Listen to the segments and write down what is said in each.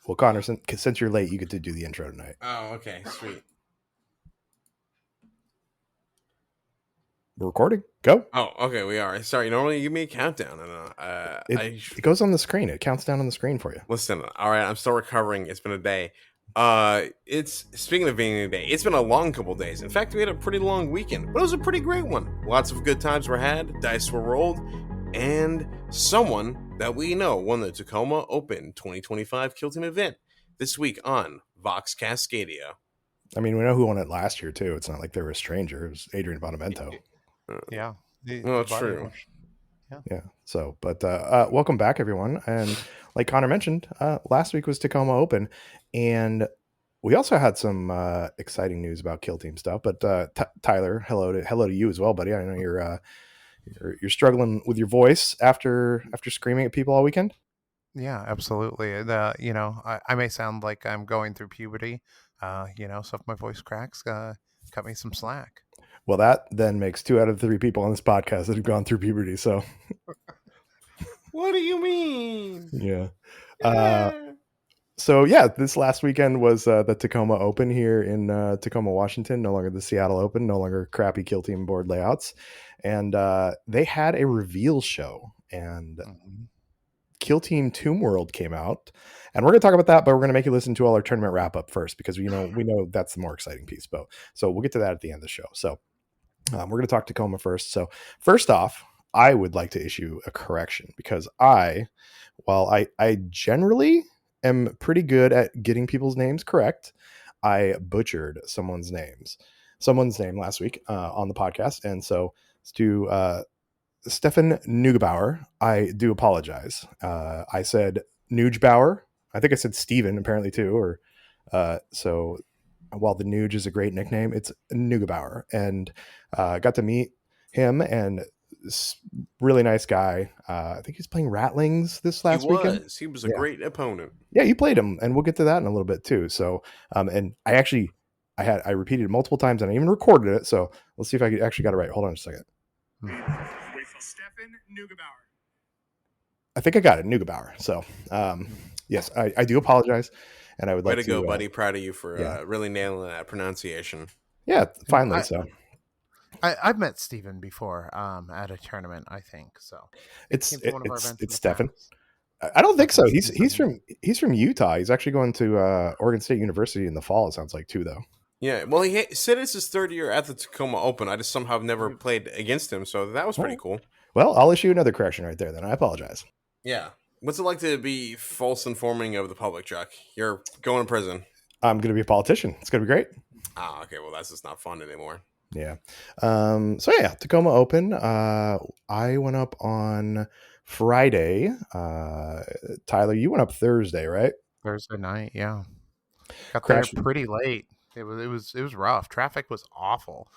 Well, Connor, since you're late, you get to do the intro tonight. Oh, okay, sweet. We're recording. Go. Oh, okay, we are. Sorry, normally you give me a countdown. It goes on the screen. It counts down on the screen for you. Listen. All right, I'm still recovering. It's been a day. It's speaking of being a day. It's been a long couple days. In fact, we had a pretty long weekend, but it was a pretty great one. Lots of good times were had. Dice were rolled, and someone that we know won the Tacoma Open 2025 Kill Team event this week on Vox Cascadia. I mean, we know who won it last year too. It's not like they were a stranger. It was Adrian Bonavento. Yeah. Well, it's true. Yeah. So, but welcome back, everyone. And like Connor mentioned, last week was Tacoma Open, and we also had some exciting news about Kill Team stuff. But Tyler, hello to you as well, buddy. I know you're struggling with your voice after screaming at people all weekend. Yeah, absolutely. I may sound like I'm going through puberty, so if my voice cracks, cut me some slack. Well, that then makes 2 out of 3 people on this podcast that have gone through puberty. So, What do you mean? Yeah. So this last weekend was the Tacoma Open here in Tacoma, Washington. No longer the Seattle Open, no longer crappy Kill Team board layouts, and they had a reveal show, and Kill Team Tomb World came out, and we're going to talk about that, but we're going to make you listen to all our tournament wrap up first because we know that's the more exciting piece. So we'll get to that at the end of the show. So we're going to talk Tacoma first. So first off, I would like to issue a correction because while I generally am pretty good at getting people's names correct, I butchered someone's name last week on the podcast, and so to Stefan Neugebauer, I do apologize. I said Neugebauer. I think I said Steven apparently too, or so. While the Nuge is a great nickname, it's Neugebauer, and got to meet him, and really nice guy. I think he's playing Rattlings this last weekend. He was a great opponent. Yeah, you played him, and we'll get to that in a little bit too. So, and I repeated it multiple times, and I even recorded it. So let's see if I actually got it right. Hold on a second. Stefan Neugebauer. I think I got it, Neugebauer. So, yes, I do apologize. And I would like to go, buddy. Proud of you for really nailing that pronunciation. Yeah, finally. I've met Steven before at a tournament, I think. So it's Stefan. I don't think so. He's from Utah. He's actually going to Oregon State University in the fall. It sounds like too, though. Yeah, well, he said it's his 3rd year at the Tacoma Open. I just somehow have never played against him, so that was pretty cool. Well, I'll issue another correction right there. Then I apologize. Yeah. What's it like to be false informing of the public, Chuck? You're going to prison. I'm going to be a politician. It's going to be great. Ah, okay. Well, that's just not fun anymore. Yeah. Tacoma Open. I went up on Friday. Tyler, you went up Thursday, right? Thursday night, yeah. Got there pretty late. It was rough. Traffic was awful,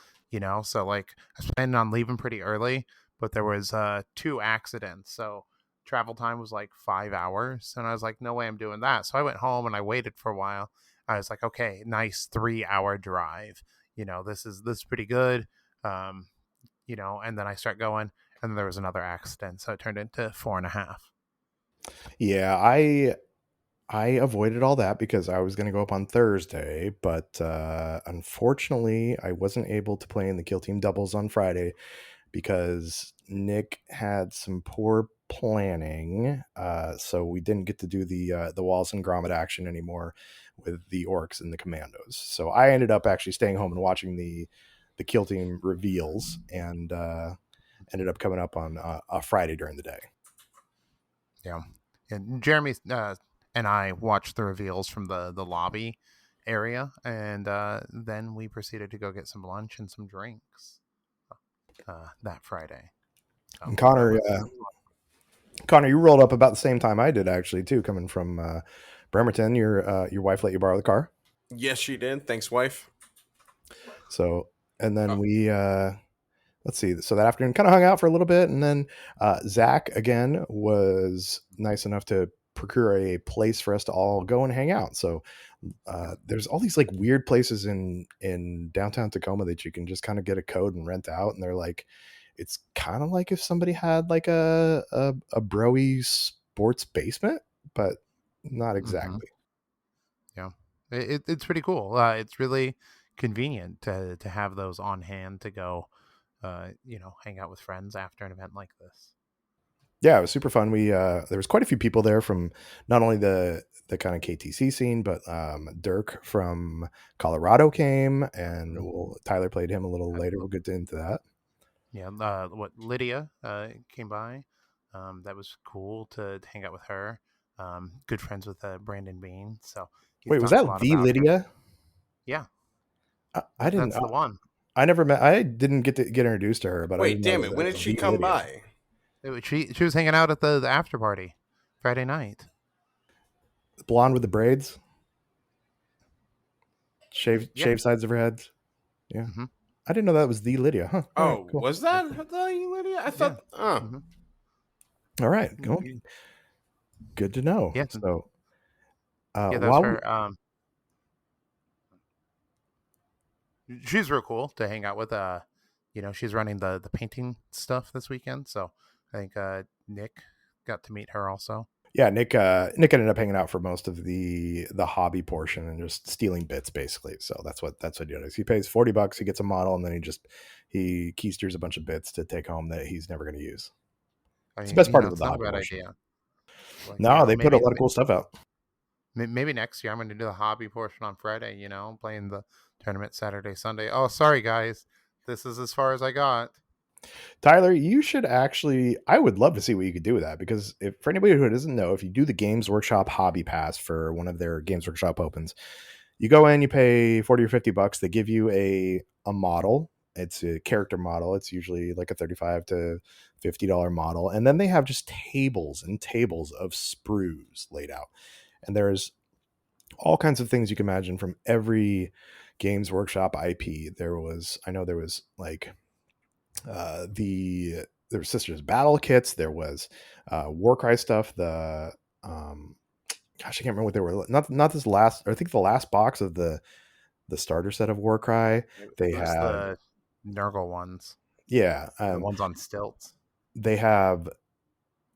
So like I was planning on leaving pretty early, but there was 2 accidents, so travel time was like 5 hours, and I was like, no way I'm doing that. So I went home and I waited for a while. I was like, okay, nice 3-hour drive. This is pretty good. And then I start going, and then there was another accident, so it turned into 4.5. Yeah, I avoided all that because I was going to go up on Thursday, but unfortunately, I wasn't able to play in the Kill Team doubles on Friday because Nick had some poor planning, so we didn't get to do the Wallace and Gromit action anymore with the Orcs and the Commandos. So I ended up actually staying home and watching the Kill Team reveals, and ended up coming up on a Friday during the day. Yeah, and Jeremy and I watched the reveals from the lobby area, and then we proceeded to go get some lunch and some drinks that Friday. And Connor, you rolled up about the same time I did, actually, too, coming from Bremerton. Your wife let you borrow the car? Yes, she did. Thanks, wife. So, and then we, let's see. So that afternoon kind of hung out for a little bit. And then Zach, again, was nice enough to procure a place for us to all go and hang out. So there's all these like weird places in downtown Tacoma that you can just kind of get a code and rent out. And they're like, it's kind of like if somebody had like a broy sports basement, but not exactly. Yeah, it's pretty cool. It's really convenient to have those on hand to go, hang out with friends after an event like this. Yeah, it was super fun. We there was quite a few people there from not only the kind of KTC scene, but Dirk from Colorado came, and Tyler played him a little later. We'll get into that. Yeah, what Lydia came by. That was cool to hang out with her. Good friends with Brandon Bean, so he Wait, was talks a that lot the about her. Lydia? Yeah, I didn't. that's the one. I never met. I didn't get to get introduced to her, but I Wait, didn't know damn that it! When that did was she the come Lydia. by? She was hanging out at the after party Friday night. Blonde with the braids, Yeah. shave sides of her head. Yeah, Mm-hmm. I didn't know that was the Lydia. Huh. All right, Oh, cool. was that the Lydia? I Yeah. thought. Oh, Mm-hmm. All right, cool. Good to know. Yeah. So, Yeah, that was while we, her. She's real cool to hang out with. She's running the painting stuff this weekend, so I think Nick got to meet her also. yeah, Nick ended up hanging out for most of the hobby portion and just stealing bits basically. So that's what he does. He pays $40, he gets a model, and then he keysters a bunch of bits to take home that he's never going to use. I It's the mean, best part of it's the not a hobby bad portion. idea. Like, No, they put a lot of cool stuff out. Maybe next year I'm going to do the hobby portion on Friday. Playing the tournament Saturday, Sunday. Oh, sorry guys, this is as far as I got. Tyler, you should actually. I would love to see what you could do with that, because if for anybody who doesn't know, if you do the Games Workshop Hobby Pass for one of their Games Workshop Opens, you go in, you pay $40 or $50. They give you a model. It's a character model. It's usually like a $35 to $50 model, and then they have just tables and tables of sprues laid out, and there's all kinds of things you can imagine from every Games Workshop IP. I know there was like there was Sisters Battle kits. There was Warcry stuff. Gosh, I can't remember what they were. Not this last. I think the last box of the starter set of Warcry. They It was have the Nurgle ones. yeah. The ones on stilts. They have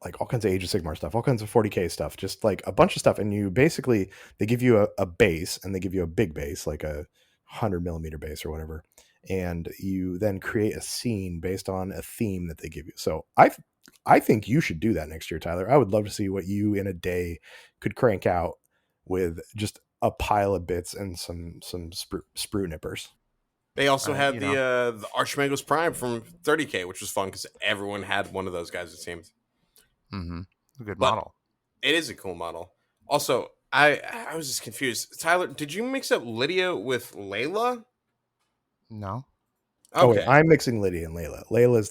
like all kinds of Age of Sigmar stuff, all kinds of 40k stuff, just like a bunch of stuff. And they give you a base, and they give you a big base, like a 100 millimeter base or whatever. And you then create a scene based on a theme that they give you. So I think you should do that next year, Tyler. I would love to see what you in a day could crank out with just a pile of bits and some sprue nippers. they also had the Archmagus Prime from 30K, which was fun because everyone had one of those guys. It seemed. Mm-hmm. A good But model. it is a cool model. Also, I was just confused. Tyler, did you mix up Lydia with Layla? No. Okay. Oh, wait, Okay. I'm mixing Lydia and Layla. Layla's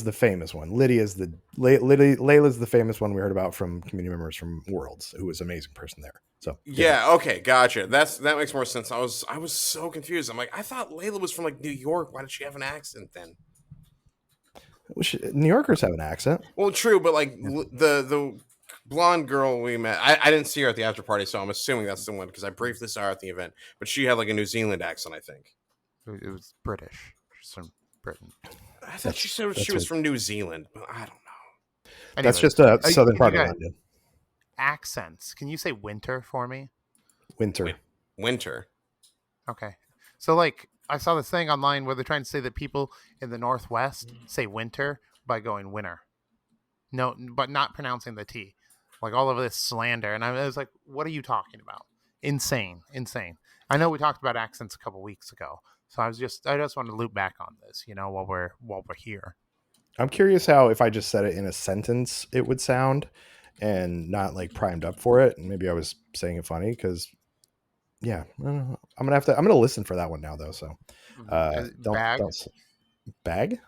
the famous one. Layla's the famous one we heard about from community members from Worlds, who was an amazing person there. So Yeah, okay, gotcha. That makes more sense. I was so confused. I'm like, I thought Layla was from like New York. Why did she have an accent then? New Yorkers have an accent. Well, true, but like the blonde girl we met, I didn't see her at the after party, so I'm assuming that's the one because I briefly saw her at the event. But she had like a New Zealand accent, I think. It was British. She's from Britain. I thought she said she was from New Zealand, but I don't know. That's Anyways, just a southern part of London. Accents. Can you say winter for me? Winter. Okay. So like I saw this thing online where they're trying to say that people in the Northwest say winter by going winter. No, but not pronouncing the T. Like all of this slander. And I was like, what are you talking about? Insane. I know we talked about accents a couple weeks ago. So I just want to loop back on this, while we're here. I'm curious how, if I just said it in a sentence, it would sound and not like primed up for it. And maybe I was saying it funny because yeah, I'm gonna listen for that one now though. So bag.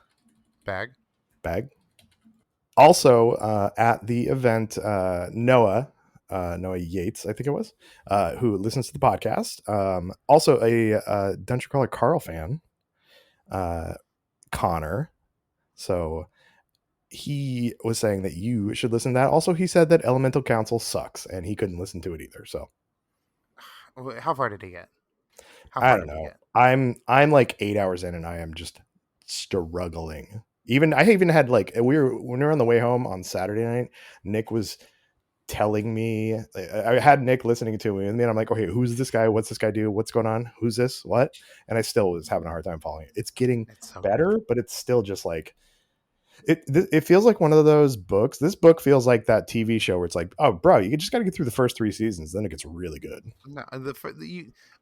Also at the event, Noah Yates, I think it was, who listens to the podcast. Also a Dungeon Crawler Carl fan, Connor. So he was saying that you should listen to that. Also, he said that Elemental Council sucks and he couldn't listen to it either. So how far did he get? I don't know. I'm like 8 hours in and I am just struggling. I even had like when we were on the way home on Saturday night, Nick was telling me. I had Nick listening to me, and then I'm like, okay, who's this guy? What's this guy do? What's going on? Who's this? What? And I still was having a hard time following it. It's getting It's so better, good. but it's still just like it feels like one of those books. This book feels like that TV show where it's like, oh, bro, you just got to get through the first 3 seasons, then it gets really good. No,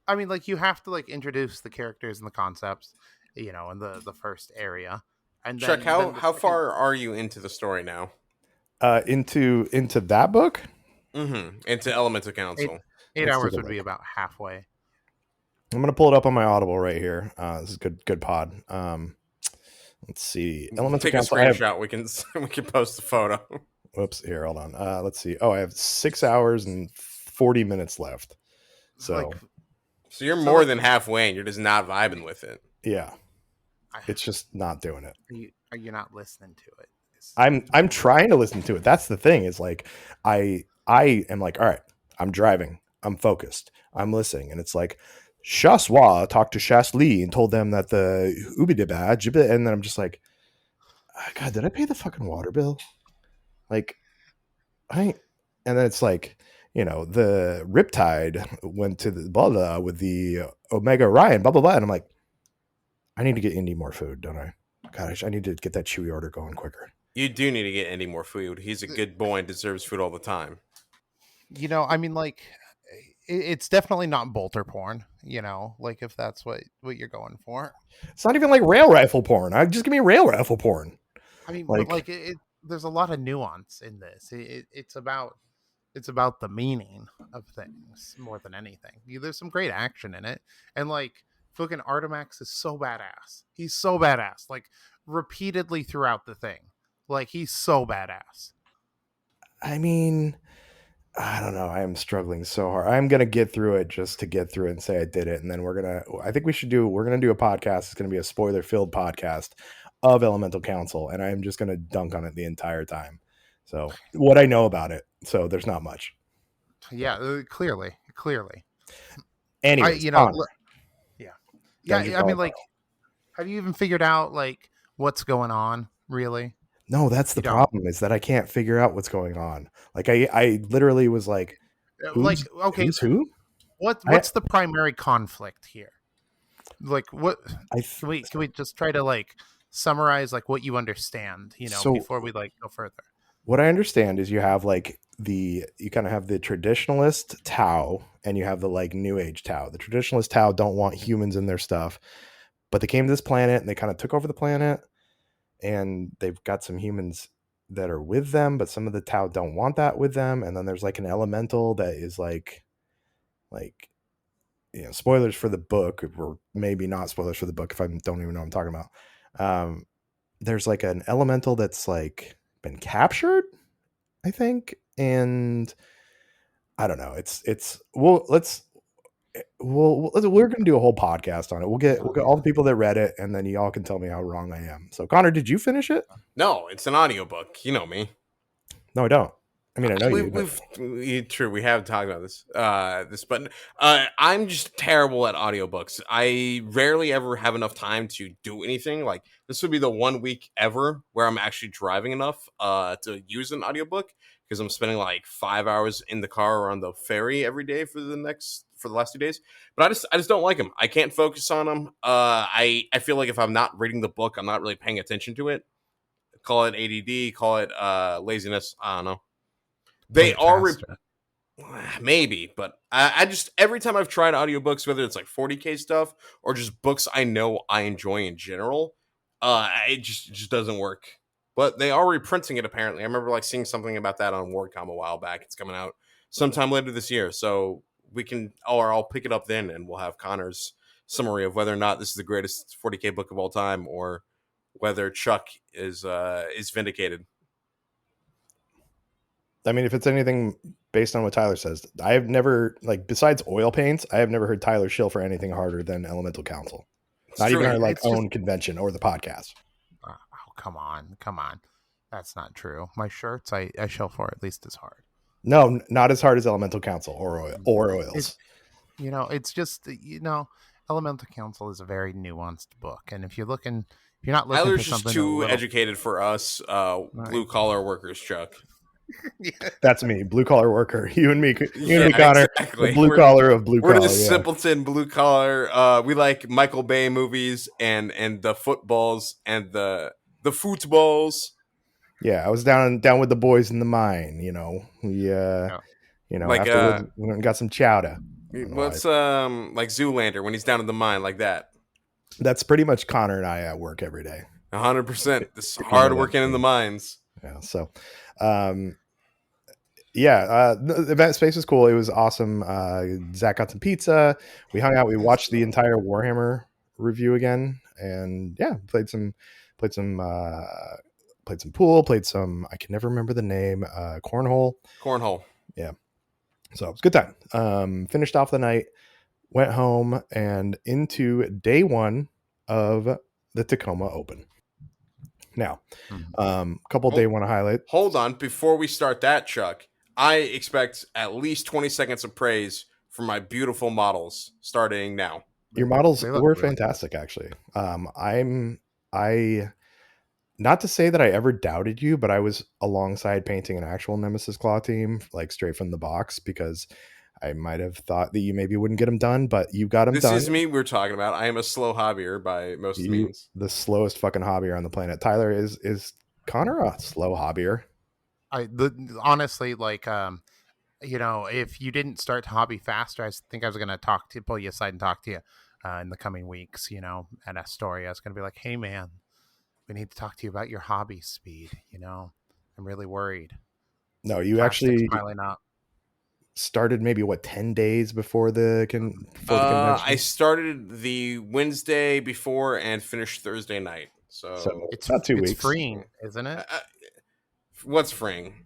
I mean, like, you have to like introduce the characters and the concepts, in the first area, and Chuck, then the how second, far are you into the story now? Into that book. Into Elemental eight, Council. 8 hours take a would be look. about halfway. I'm gonna pull it up on my Audible right here. This is good pod. Let's see. Elemental Take a Council. I have, screenshot. We can post the photo. whoops. Here, hold on. Let's see. Oh, I have 6 hours and 40 minutes left. So, Like, So you're So, more like- than halfway, and you're just not vibing with it. yeah, I- it's just not doing it. are you not listening to it? I'm trying to listen to it. That's the thing. Is like I am like, all right, I'm driving. I'm focused. I'm listening, and it's like Shaswa talked to Shas Lee and told them that the Ubidibad, and then I'm just like, God, did I pay the fucking water bill? Like, and then it's like, the Riptide went to the blah blah with the Omega Orion, blah blah blah, and I'm like, I need to get Indy more food, don't I? Gosh, I need to get that Chewy order going quicker. You do need to get Andy more food. He's a good boy and deserves food all the time. I mean, like, it's definitely not bolter porn. Like, if that's what you're going for. It's not even like rail rifle porn. Just give me rail rifle porn. I mean, Like- but like there's a lot of nuance in this. It's about the meaning of things more than anything. There's some great action in it, and like fucking Artemax is so badass. He's so badass, like repeatedly throughout the thing. Like, he's so badass. I mean, I don't know. I am struggling so hard. I'm gonna get through it just to get through it and say I did it, and then we're gonna do a podcast. It's gonna be a spoiler filled podcast of Elemental Council, and I'm just gonna dunk on it the entire time. So what I know about it, so there's not much. Yeah, clearly. Anyways, yeah. Dungeon I mean, Crawl. like, have you even figured out like what's going on? Really? No, that's the You don't. problem, is that I can't figure out what's going on. Like I literally was like, Like, okay, who's who? what's the primary conflict here? Like, what? I Can we just try to like summarize like what you understand? So- before we like go further. What I understand is you have like you kind of have the traditionalist Tau and you have the like new age Tau. The traditionalist Tau don't want humans in their stuff, but they came to this planet and they kind of took over the planet, and they've got some humans that are with them, but some of the Tau don't want that with them. And then there's like an elemental that is like spoilers for the book, or maybe not spoilers for the book if I don't even know what I'm talking about. There's like an elemental that's like been captured, I think, and I don't know. We're gonna do a whole podcast on it. We'll get all the people that read it, and then y'all can tell me how wrong I am. So Connor, did you finish it? No, it's an audiobook. You know me. No, I don't. I mean, I know you. But True, we have talked about this. But I'm just terrible at audiobooks. I rarely ever have enough time to do anything. Like, this would be the 1 week ever where I'm actually driving enough to use an audiobook, because I'm spending like 5 hours in the car or on the ferry every day for the last 2 days. But I just don't like them. I can't focus on them. I feel like if I'm not reading the book, I'm not really paying attention to it. Call it ADD, call it laziness. I don't know. They are maybe, but I just, every time I've tried audiobooks, whether it's like 40K stuff or just books I know I enjoy in general, it just doesn't work. But they are reprinting it apparently. I remember like seeing something about that on WordCom a while back. It's coming out sometime later this year, so I'll pick it up then, and we'll have Connor's summary of whether or not this is the greatest 40K book of all time, or whether Chuck is vindicated. I mean, if it's anything based on what Tyler says, I have never, like, besides oil paints, I have never heard Tyler shill for anything harder than Elemental Council. Not even our like own convention or the podcast. Oh, come on. That's not true. My shirts, I shill for at least as hard. No, not as hard as Elemental Council or oils. It's just, Elemental Council is a very nuanced book, and if you're not looking Tyler's for just something too educated for us blue collar workers, Chuck. Yeah. That's me, blue collar worker. You and me, Yeah, Connor, the exactly. blue collar of blue We're the collar. Yeah, simpleton blue collar. We like Michael Bay movies and the footballs and the footballs. yeah. I was down with the boys in the mine. Yeah. Like Afterwards we went and got some chowder. And the what's wife. like Zoolander when he's down in the mine like that. That's pretty much Connor and I at work every day. 100%. This If you know hard that working in the scene. mines. Yeah. So, yeah, the event space was cool. It was awesome. Zach got some pizza. We hung out. We watched the entire Warhammer review again, and yeah, played some, played some pool. Played some. I can never remember the name. Cornhole. Cornhole. Yeah. So it was a good time. Finished off the night. Went home and into day one of the Tacoma Open. Now, couple day one highlight. Hold on, before we start that, Chuck, I expect at least 20 seconds of praise for my beautiful models starting now. Your models They look were really fantastic, actually. I not to say that I ever doubted you, but I was alongside painting an actual Nemesis Claw team, like straight from the box, because I might have thought that you maybe wouldn't get them done, but you got them This done. is me we're talking about. I am a slow hobbyer by most means. The slowest fucking hobbyer on the planet. Tyler, is Connor a slow hobbyer? Honestly, like, if you didn't start to hobby faster, I think I was gonna pull you aside and talk to you in the coming weeks. At Astoria, I was gonna be like, "Hey, man, we need to talk to you about your hobby speed." I'm really worried. No, you Plastic's actually piling up. started maybe 10 days before the convention. I started the Wednesday before and finished Thursday night. So, It's about 2 it's weeks. freeing, isn't it? What's freeing?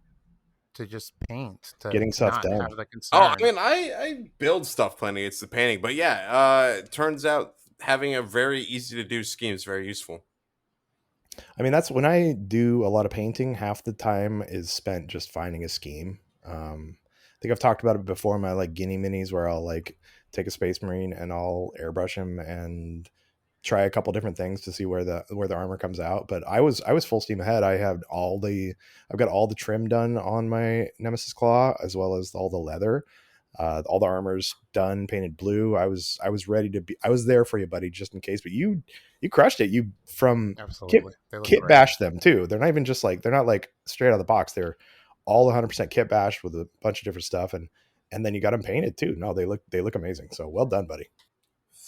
To just paint, to Getting stuff not done. have the Oh, I concern. mean, I build stuff plenty. It's the painting, but yeah, it turns out having a very easy to do scheme is very useful. I mean, that's when I do a lot of painting, half the time is spent just finding a scheme. I think I've talked about it before in my like guinea minis where I'll like take a space marine and I'll airbrush him and try a couple different things to see where the armor comes out. But I was full steam ahead. I've got all the trim done on my Nemesis Claw as well as all the leather. All the armor's done, painted blue. I was ready to be. I was there for you, buddy, just in case. But you crushed it. You from Absolutely, they look kit great. bash them too. They're not even just like they're not like straight out of the box. They're all 100% kit bashed with a bunch of different stuff, and then you got them painted too. No, they look amazing. So well done, buddy.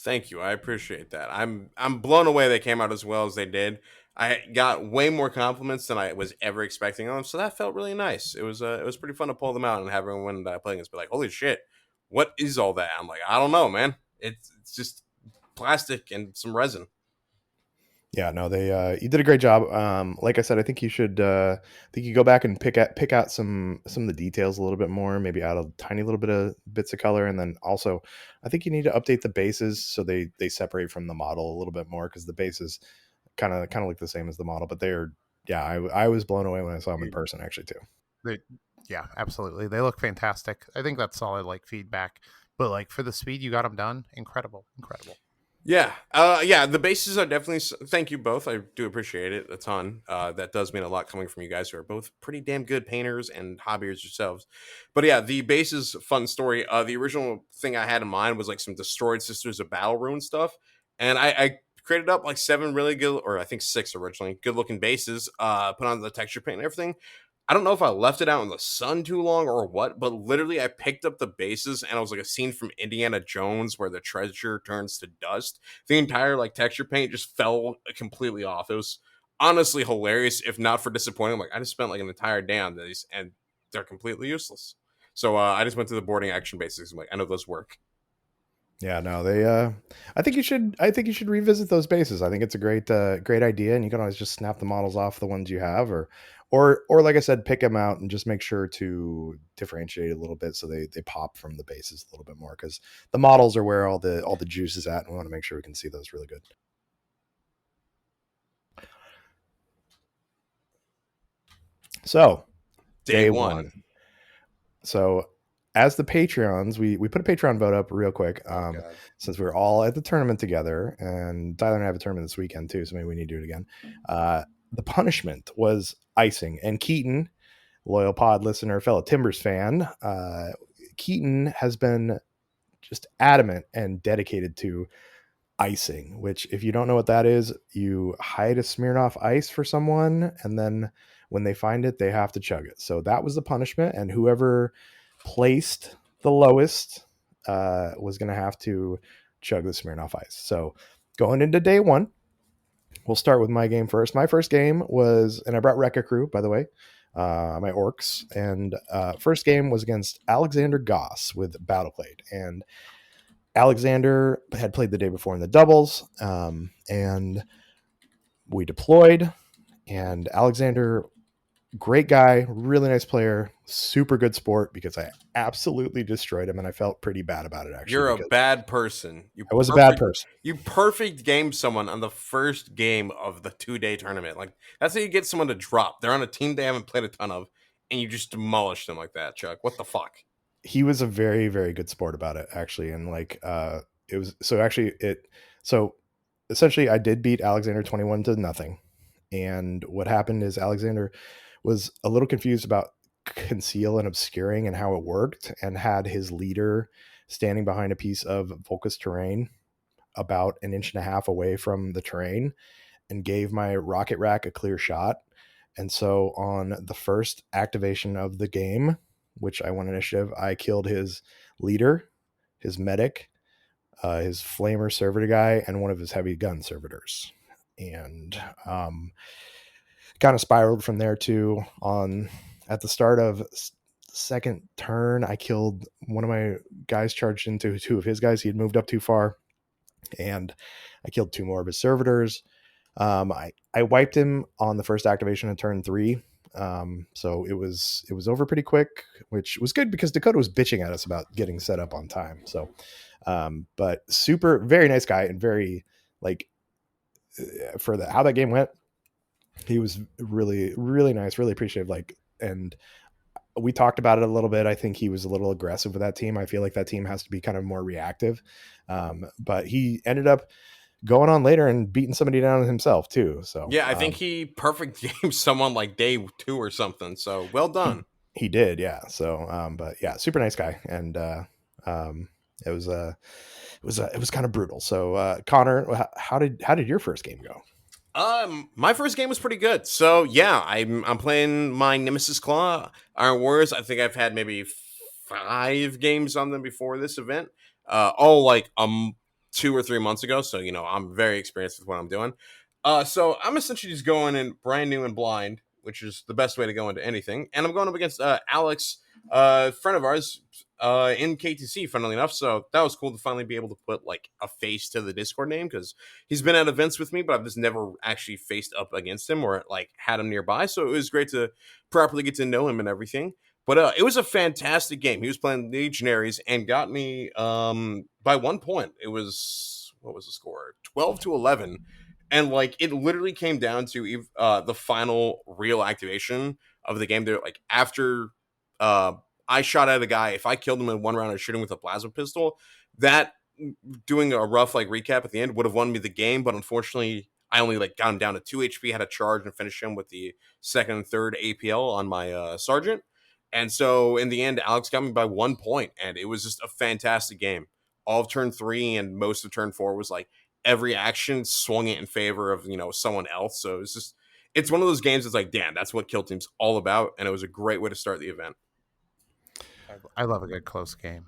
Thank you. I appreciate that. I'm blown away they came out as well as they did. I got way more compliments than I was ever expecting on them, so that felt really nice. It was pretty fun to pull them out and have everyone that I play against be like, "Holy shit, what is all that?" I'm like, "I don't know, man. It's just plastic and some resin." Yeah, no, they you did a great job. Like I said, I think you should go back and pick out some of the details a little bit more, maybe add a tiny little bit of bits of color, and then also I think you need to update the bases so they separate from the model a little bit more because the bases kind of look the same as the model, but they're yeah, I was blown away when I saw them in person actually too. Yeah, absolutely. They look fantastic. I think that's solid like feedback. But like for the speed you got them done, incredible. Yeah, yeah. The bases are definitely. Thank you both. I do appreciate it a ton. That does mean a lot coming from you guys who are both pretty damn good painters and hobbyers yourselves. But yeah, the bases, fun story. The original thing I had in mind was like some destroyed Sisters of Battle Ruin stuff, and I created up like 7 really good, or I think 6 originally, good looking bases. Put on the texture paint and everything. I don't know if I left it out in the sun too long or what, but literally I picked up the bases and I was like a scene from Indiana Jones where the treasure turns to dust. The entire like texture paint just fell completely off. It was honestly hilarious, if not for disappointing. Like I just spent like an entire day on these and they're completely useless. So I just went to the boarding action bases. I'm like, I know those work. Yeah, no, they I think you should revisit those bases. I think it's a great idea, and you can always just snap the models off the ones you have, or like I said, pick them out and just make sure to differentiate a little bit so they pop from the bases a little bit more because the models are where all the juice is at, and we want to make sure we can see those really good. So Day one. So as the Patreons, we put a Patreon vote up real quick. Since we were all at the tournament together, and Tyler and I have a tournament this weekend too, so maybe we need to do it again. The punishment was icing, and Keaton loyal pod listener, fellow Timbers fan, Keaton has been just adamant and dedicated to icing, which, if you don't know what that is, you hide a Smirnoff Ice for someone, and then when they find it, they have to chug it. So that was the punishment, and whoever placed the lowest was going to have to chug the Smirnoff Ice. So going into day one, we'll start with my game first. My first game was, and I brought Rekka Crew, by the way, my orcs, and first game was against Alexander Goss with Battleclade, and Alexander had played the day before in the doubles, and we deployed, and Alexander, great guy, really nice player, super good sport, because I absolutely destroyed him, and I felt pretty bad about it, actually, You're a because bad person. I was a bad person. You perfect game someone on the first game of the 2-day tournament. Like, that's how you get someone to drop. They're on a team they haven't played a ton of, and you just demolish them like that, Chuck. What the fuck? He was a very, very good sport about it, actually, and like it was so essentially I did beat Alexander 21-0. And what happened is Alexander was a little confused about conceal and obscuring and how it worked, and had his leader standing behind a piece of Volcus terrain about an inch and a half away from the terrain, and gave my rocket rack a clear shot. And so on the first activation of the game, which I won initiative, I killed his leader, his medic, his flamer servitor guy, and one of his heavy gun servitors. And kind of spiraled from there too. At the start of second turn, I killed one of my guys, charged into two of his guys. He had moved up too far, and I killed two more of his servitors. I wiped him on the first activation in turn 3. So it was over pretty quick, which was good because Dakota was bitching at us about getting set up on time. So, but very nice guy, and very, like, for how that game went, he was really, really nice, really appreciative. Like, and we talked about it a little bit. I think he was a little aggressive with that team. I feel like that team has to be kind of more reactive. But he ended up going on later and beating somebody down himself too. So yeah, I think he perfect game someone like day 2 or something. So well done. He did, yeah. So, but yeah, super nice guy, and it was kind of brutal. So, Connor, how did your first game go? My first game was pretty good. So yeah, I'm playing my Nemesis Claw Iron Warriors. I think I've had maybe 5 games on them before this event. All like 2 or 3 months ago. So I'm very experienced with what I'm doing. So I'm essentially just going in brand new and blind, which is the best way to go into anything. And I'm going up against Alex, friend of ours, in KTC, funnily enough. So that was cool to finally be able to put like a face to the Discord name, because he's been at events with me, but I've just never actually faced up against him or like had him nearby. So it was great to properly get to know him and everything. But it was a fantastic game. He was playing Legionaries and got me by 1 point. It was, what was the score? 12-11. And like it literally came down to the final real activation of the game. There, like after I shot at a guy, if I killed him in 1 round, I shoot him with a plasma pistol. That, doing a rough like recap at the end, would have won me the game. But unfortunately, I only like got him down to 2 HP, had a charge and finish him with the second and third APL on my sergeant. And so in the end, Alex got me by 1 point, and it was just a fantastic game. All of turn 3 and most of turn 4 was like every action swung it in favor of someone else. So it's one of those games that's like, damn, that's what Kill Team's all about, and it was a great way to start the event. I love a good close game.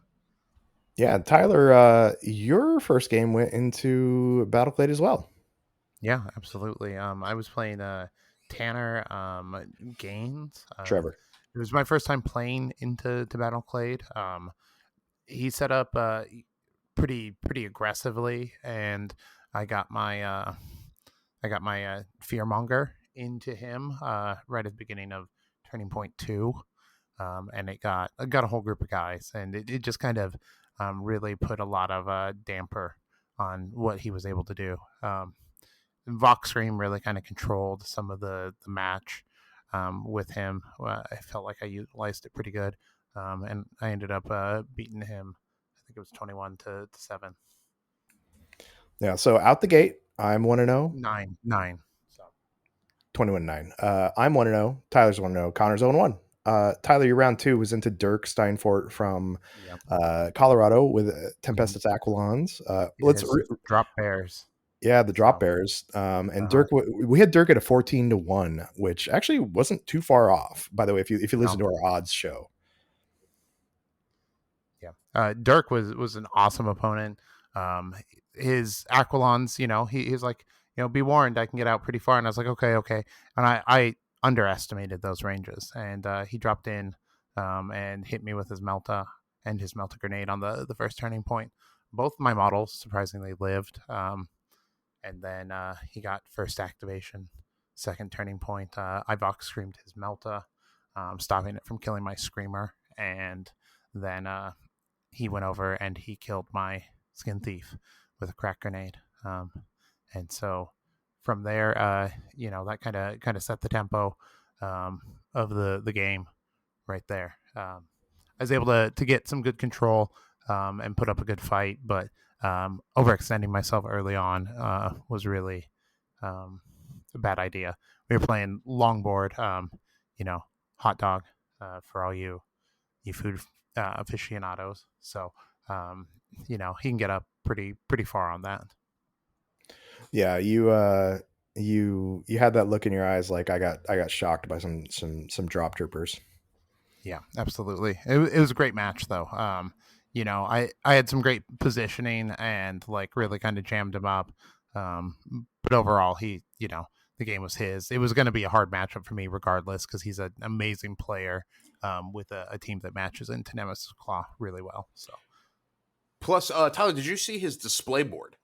Yeah, Tyler, your first game went into Battleclade as well. Yeah, absolutely. I was playing Tanner Gaines. Trevor. It was my first time playing into Battleclade. He set up pretty aggressively, and I got my Fearmonger into him right at the beginning of turning point 2. And it got a whole group of guys, and it just kind of really put a lot of damper on what he was able to do. Vox Scream really kind of controlled some of the match with him. I felt like I utilized it pretty good, and I ended up beating him. I think it was 21-7. Yeah, so out the gate, I'm 1-0. 9. So 21-9. I'm 1-0. Tyler's 1-0. Connor's 0-1. Tyler, your round 2 was into Dirk Steinfort from Yep. Colorado with Mhm. Tempestus Aquilons. His drop bears. Yeah, the drop So, bears. And uh-huh. Dirk, we had Dirk at a 14-1, which actually wasn't too far off. By the way, if you listen No. to our odds show, Yeah. Dirk was an awesome opponent. Um, his Aquilons, he's like, be warned, I can get out pretty far. And I was like, okay, okay. And I underestimated those ranges, and he dropped in and hit me with his Melta and his Melta grenade on the first turning point. Both my models surprisingly lived. And then he got first activation, second turning point. I Vox screamed his Melta, stopping it from killing my Screamer. And then he went over and he killed my Skin Thief with a crack grenade. And so from there, that kind of set the tempo of the game right there. I was able to get some good control and put up a good fight, but overextending myself early on was really a bad idea. We were playing longboard, hot dog for all you food aficionados. So, he can get up pretty far on that. yeah, you had that look in your eyes like I got shocked by some drop troopers. Yeah, absolutely. It was a great match though. I had some great positioning and like really kind of jammed him up. But overall, the game was his. It was going to be a hard matchup for me regardless because he's an amazing player with a team that matches into Nemesis Claw really well. So Plus, Tyler, did you see his display board?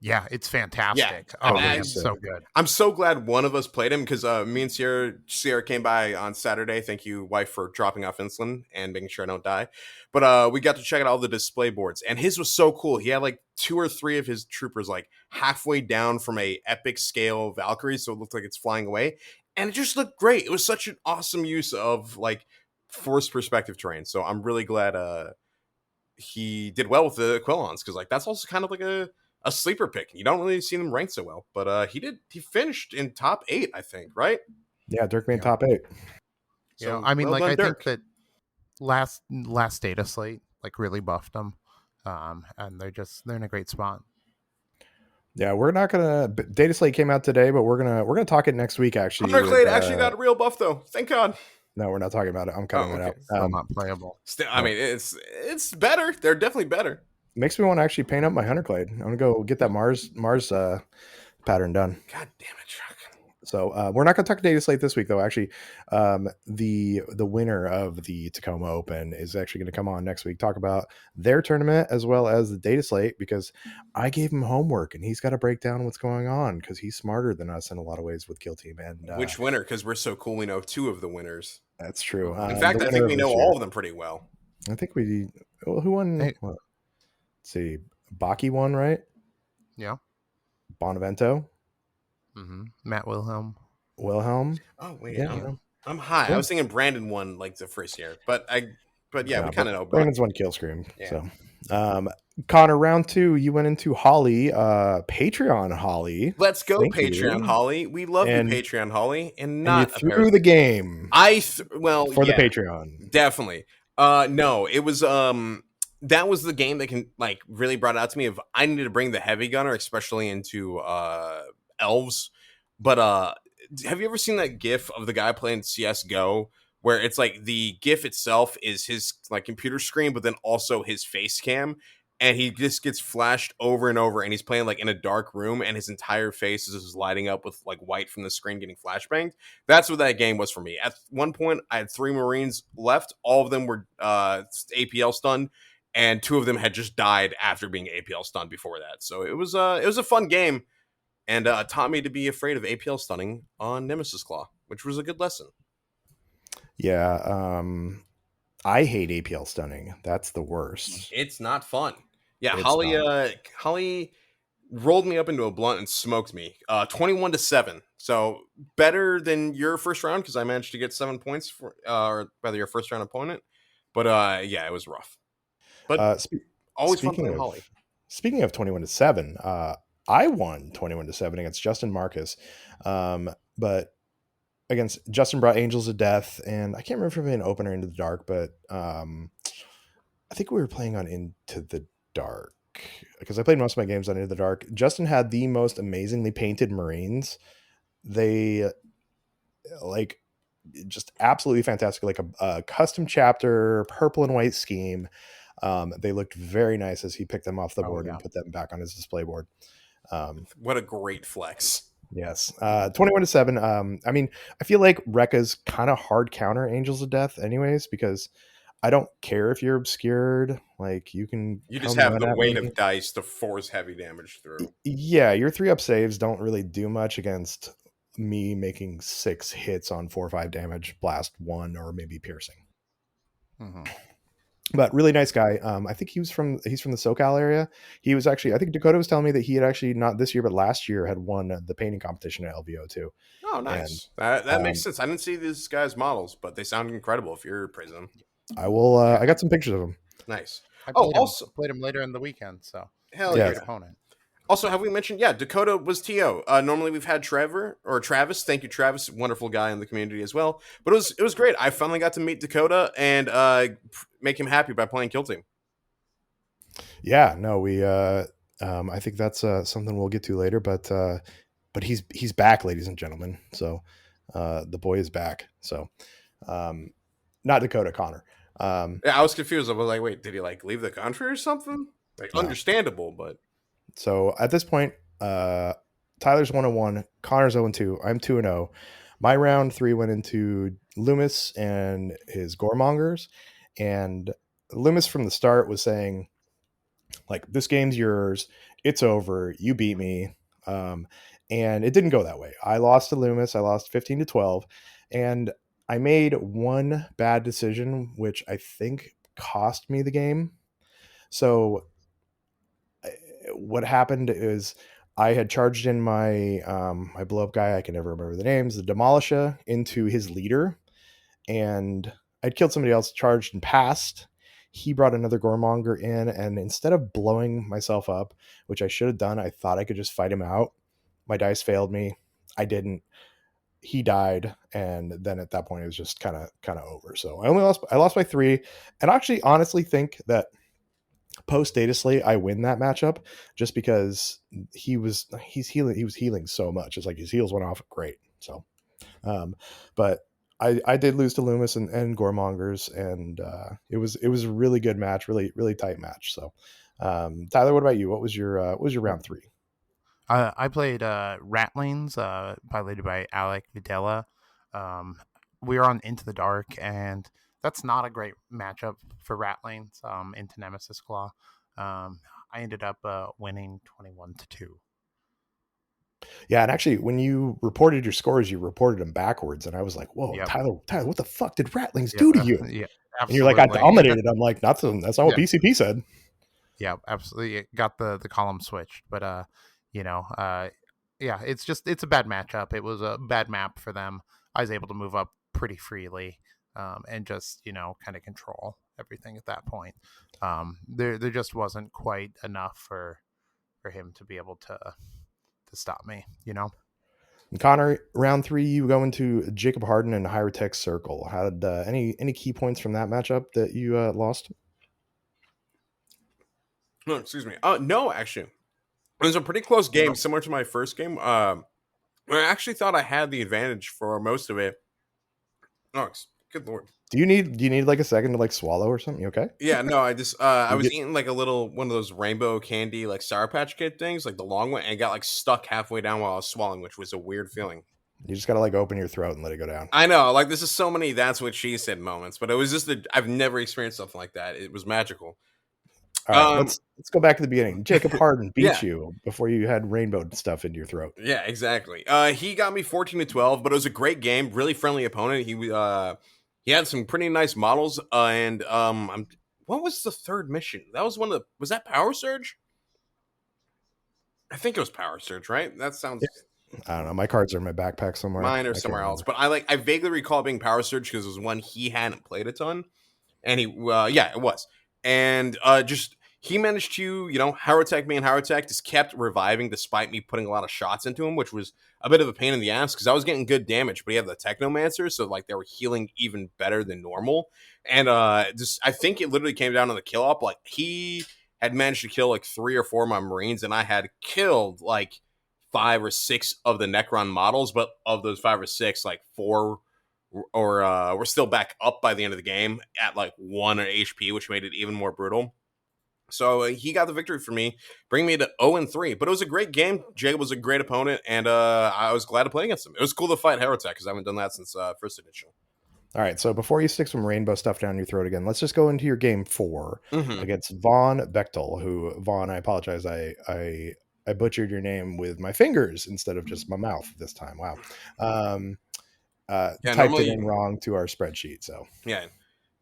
yeah, it's fantastic. Yeah, Oh, I- it's so good. I'm so glad one of us played him because me and Sierra came by on Saturday. Thank you, wife, for dropping off insulin and making sure I don't die. But we got to check out all the display boards, and his was so cool. He had like 2 or 3 of his troopers like halfway down from a epic scale Valkyrie, so it looked like it's flying away, and it just looked great. It was such an awesome use of like forced perspective terrain. So I'm really glad he did well with the Quillons because like that's also kind of like a sleeper pick. You don't really see them ranked so well, but he finished in top 8, I think, right? Yeah, Dirk made Yeah. top 8. So I mean, well like done, I Dirk. think that last data slate like really buffed them, and they're in a great spot. Yeah, we're not gonna. Data Slate came out today, but we're gonna talk it next week. Actually, Underclade actually got a real buff though. Thank God. no, we're not talking about it. I'm cutting Oh, it okay. out. Still not playable. Still, I mean, it's better. They're definitely better. Makes me want to actually paint up my Hunterclade. I'm gonna go get that Mars pattern done. God damn it, Chuck. So we're not going to talk data slate this week, though. Actually, the winner of the Tacoma Open is actually going to come on next week, talk about their tournament as well as the data slate, because I gave him homework and he's got to break down what's going on because he's smarter than us in a lot of ways with Kill Team. And Which winner? Because we're so cool, we know 2 of the winners. that's true. In fact, I think we know all of them pretty well. I think we. Well, who won? Hey. Well, let's see. Baki won, right? Yeah. Bonavento. Mm-hmm. Matt Wilhelm. Oh wait, Yeah. I'm high. Yeah. I was thinking Brandon won like the first year, but yeah, we kind of know. Brandon's one kill scream. Yeah. So, Connor, round 2, you went into Holly, Patreon Holly. Let's go, Thank Patreon you. Holly. We love And- you, Patreon Holly, and And not you threw the game for the Patreon. Definitely. No, it was that was the game that can like really brought it out to me of I needed to bring the heavy gunner, especially into elves. But have you ever seen that gif of the guy playing CS:GO where it's like the gif itself is his like computer screen, but then also his face cam, and he just gets flashed over and over, and he's playing like in a dark room, and his entire face is just lighting up with like white from the screen getting flashbanged. That's what that game was for me. At one point, I had 3 Marines left. All of them were APL stunned, and 2 of them had just died after being APL stunned before that. So it was a fun game, and taught me to be afraid of APL stunning on Nemesis Claw, which was a good lesson. Yeah, I hate APL stunning. That's the worst. It's not fun. Yeah, It's Holly not. Holly rolled me up into a blunt and smoked me. 21-7. So better than your first round because I managed to get 7 points for or rather your first round opponent. But yeah, it was rough. But always fun playing Holly. Speaking of 21-7, I won 21-7 against Justin Marcus. But against Justin brought Angels of Death, and I can't remember if it was an opener Into the Dark, but I think we were playing on Into the Dark because I played most of my games on Into the Dark. Justin had the most amazingly painted Marines. They like just absolutely fantastic, like a custom chapter, purple and white scheme. They looked very nice as he picked them off the board and put them back on his display board. What a great flex. Yes. 21-7. I mean, I feel like Rekka's kind of hard counter Angels of Death anyways, because I don't care if you're obscured. Like you just have the weight of dice to force heavy damage through. Yeah, your 3-up saves don't really do much against me making 6 hits on 4 or 5 damage, blast 1, or maybe piercing. Mm-hmm. But really nice guy. I think he's from the SoCal area. He was actually, I think Dakota was telling me that he had actually, not this year but last year, had won the painting competition at LVO too. Oh, nice. And, that makes sense. I didn't see these guys' models, but they sound incredible if you're praising them. I will. I got some pictures of them. Nice. I played him later in the weekend. So hell yeah. Great opponent. Also, have we mentioned? Yeah, Dakota was TO. Normally we've had Travis. Thank you, Travis. Wonderful guy in the community as well. But it was great. I finally got to meet Dakota and make him happy by playing Kill Team. Yeah, no, we. I think that's something we'll get to later. But he's back, ladies and gentlemen. So the boy is back. So not Dakota, Connor. Yeah, I was confused. I was like, wait, did he like leave the country or something? Like, no. Understandable, but. So at this point, Tyler's 1-1, Connor's 0-2, I'm 2-0. My round 3 went into Loomis and his Goremongers, and Loomis from the start was saying, like, this game's yours, it's over, you beat me, and it didn't go that way. I lost to Loomis, I lost 15-12, and I made one bad decision, which I think cost me the game. So what happened is I had charged in my my blow up guy, I can never remember the names, the Demolisher, into his leader, and I'd killed somebody else, charged and passed. He brought another Goremonger in, and instead of blowing myself up, which I should have done, I thought I could just fight him out. My dice failed me. I didn't. He died, and then at that point it was just kind of over. So I lost by 3, and I actually honestly think that post data slate I win that matchup just because he was healing so much. It's like his heals went off great. So but I did lose to Loomis and Goremongers, and it was a really good match, really tight match. So Tyler, what about you? What was your round 3? I played Ratlings, piloted by Alec Videla. We were on Into the Dark, and that's not a great matchup for Ratlings into Nemesis Claw. I ended up winning 21-2. Yeah, and actually, when you reported your scores, you reported them backwards, and I was like, "Whoa, yep. Tyler, what the fuck did Ratlings do to you?" Yeah, absolutely. And you're like, "I dominated." I'm like, "That's not what BCP said." Yeah, absolutely. It got the column switched, but yeah, it's a bad matchup. It was a bad map for them. I was able to move up pretty freely and just kind of control everything at that point. There just wasn't quite enough for him to be able to stop me. And Connor, round 3, you go into Jacob Harden and Hyrotech Circle. Had any key points from that matchup that you lost? No, excuse me. No, actually. It was a pretty close game, similar to my first game. I actually thought I had the advantage for most of it. Oh, good lord! Do you need like a second to like swallow or something? You okay? Yeah, no. I just I was eating like a little one of those rainbow candy like Sour Patch Kid things, like the long one, and got like stuck halfway down while I was swallowing, which was a weird feeling. You just gotta like open your throat and let it go down. I know, like this is so many "that's what she said" moments, but it was just I've never experienced something like that. It was magical. All right, let's go back to the beginning. Jacob Harden beat you before you had rainbow stuff into your throat. Yeah, exactly. He got me 14-12, but it was a great game. Really friendly opponent. He had some pretty nice models, and what was the third mission? That was was that Power Surge? I think it was Power Surge, right? That sounds. Yeah. I don't know. My cards are in my backpack somewhere. Mine are somewhere else, but I vaguely recall being Power Surge because it was one he hadn't played a ton, and it was, and he managed to, Hero Attack me, and Hero Attack just kept reviving despite me putting a lot of shots into him, which was a bit of a pain in the ass because I was getting good damage, but he had the Technomancer, so like they were healing even better than normal. And just I think it literally came down to the kill up. Like he had managed to kill like 3 or 4 of my Marines, and I had killed like 5 or 6 of the Necron models, but of those 5 or 6, like 4 or we're still back up by the end of the game at like 1 HP, which made it even more brutal. So he got the victory for me, bringing me to 0-3. But it was a great game. Jacob was a great opponent, and I was glad to play against him. It was cool to fight Hero Attack because I haven't done that since first edition. All right, so before you stick some rainbow stuff down your throat again, let's just go into your game 4 against Vaughn Bechtel, who, Vaughn, I apologize, I butchered your name with my fingers instead of just my mouth this time. Wow. Typed it in wrong to our spreadsheet, so. Yeah,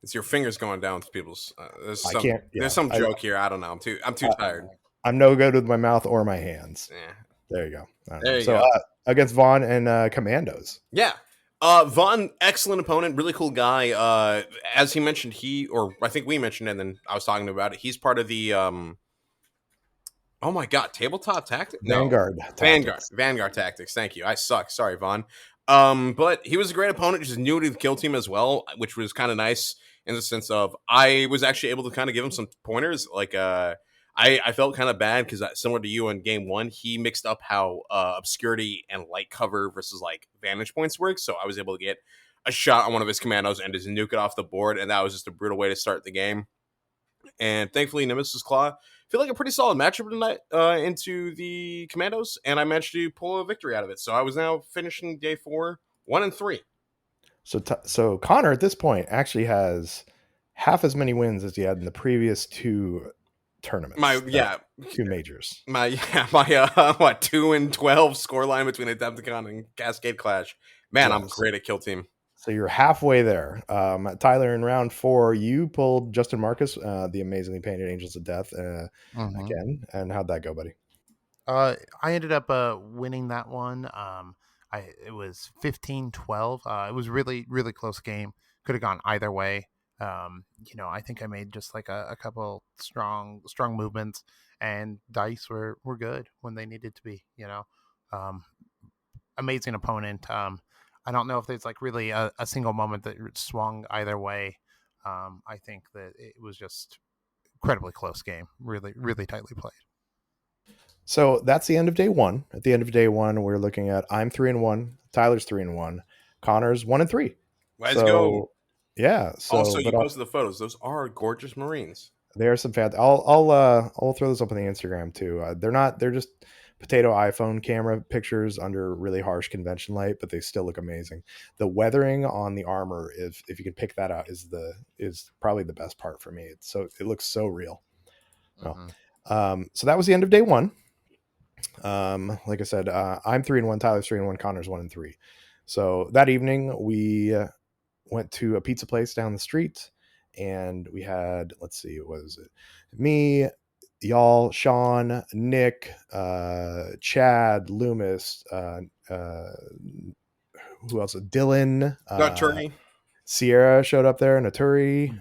it's your fingers going down with people's. There's there's some joke here. I don't know. I'm too tired. I'm no good with my mouth or my hands. Yeah. There you go. There you go. Against Vaughn and Commandos. Yeah. Vaughn, excellent opponent, really cool guy. As he mentioned, I think we mentioned it, and then I was talking about it. He's part of the oh my god, tabletop tactics? Vanguard Tactics. Thank you. I suck. Sorry, Vaughn. But he was a great opponent, just new to the kill team as well, which was kind of nice in the sense of I was actually able to kind of give him some pointers. Like I felt kind of bad because similar to you in game 1, he mixed up how obscurity and light cover versus like vantage points work. So I was able to get a shot on one of his commandos and just nuke it off the board, and that was just a brutal way to start the game. And thankfully, Nemesis Claw feel like a pretty solid matchup tonight into the Commandos, and I managed to pull a victory out of it. So I was now finishing day 4, 1-3. So Connor at this point actually has half as many wins as he had in the previous 2 tournaments. 2 majors. My 2-12 scoreline between Adepticon and Cascade Clash. Man, yes. I'm great at Kill Team. So you're halfway there. Tyler, in round 4, you pulled Justin Marcus, the amazingly painted Angels of Death again. And how'd that go, buddy? I ended up winning that one. It was 15-12. It was really, really close game. Could have gone either way. I think I made just like a couple strong movements, and dice were good when they needed to be. Amazing opponent. I don't know if there's like really a single moment that swung either way. I think that it was just incredibly close game, really, really tightly played. So that's the end of day 1. At the end of day 1, we're looking at I'm 3-1, Tyler's 3-1, Connor's 1-3. Let's go. Yeah. So also, you posted the photos. Those are gorgeous Marines. They are some fantastic. I'll throw this up on the Instagram too. They're just potato iPhone camera pictures under really harsh convention light, but they still look amazing. The weathering on the armor, if you can pick that out, is probably the best part for me. It looks so real. So that was the end of day 1. Like I said, I'm 3-1, Tyler's 3-1, Connor's 1-3. So that evening we went to a pizza place down the street, and we had, let's see, what was it? Me, y'all, Sean, Nick, Chad, Loomis, who else? Dylan, Naturi. Sierra showed up there, Naturi,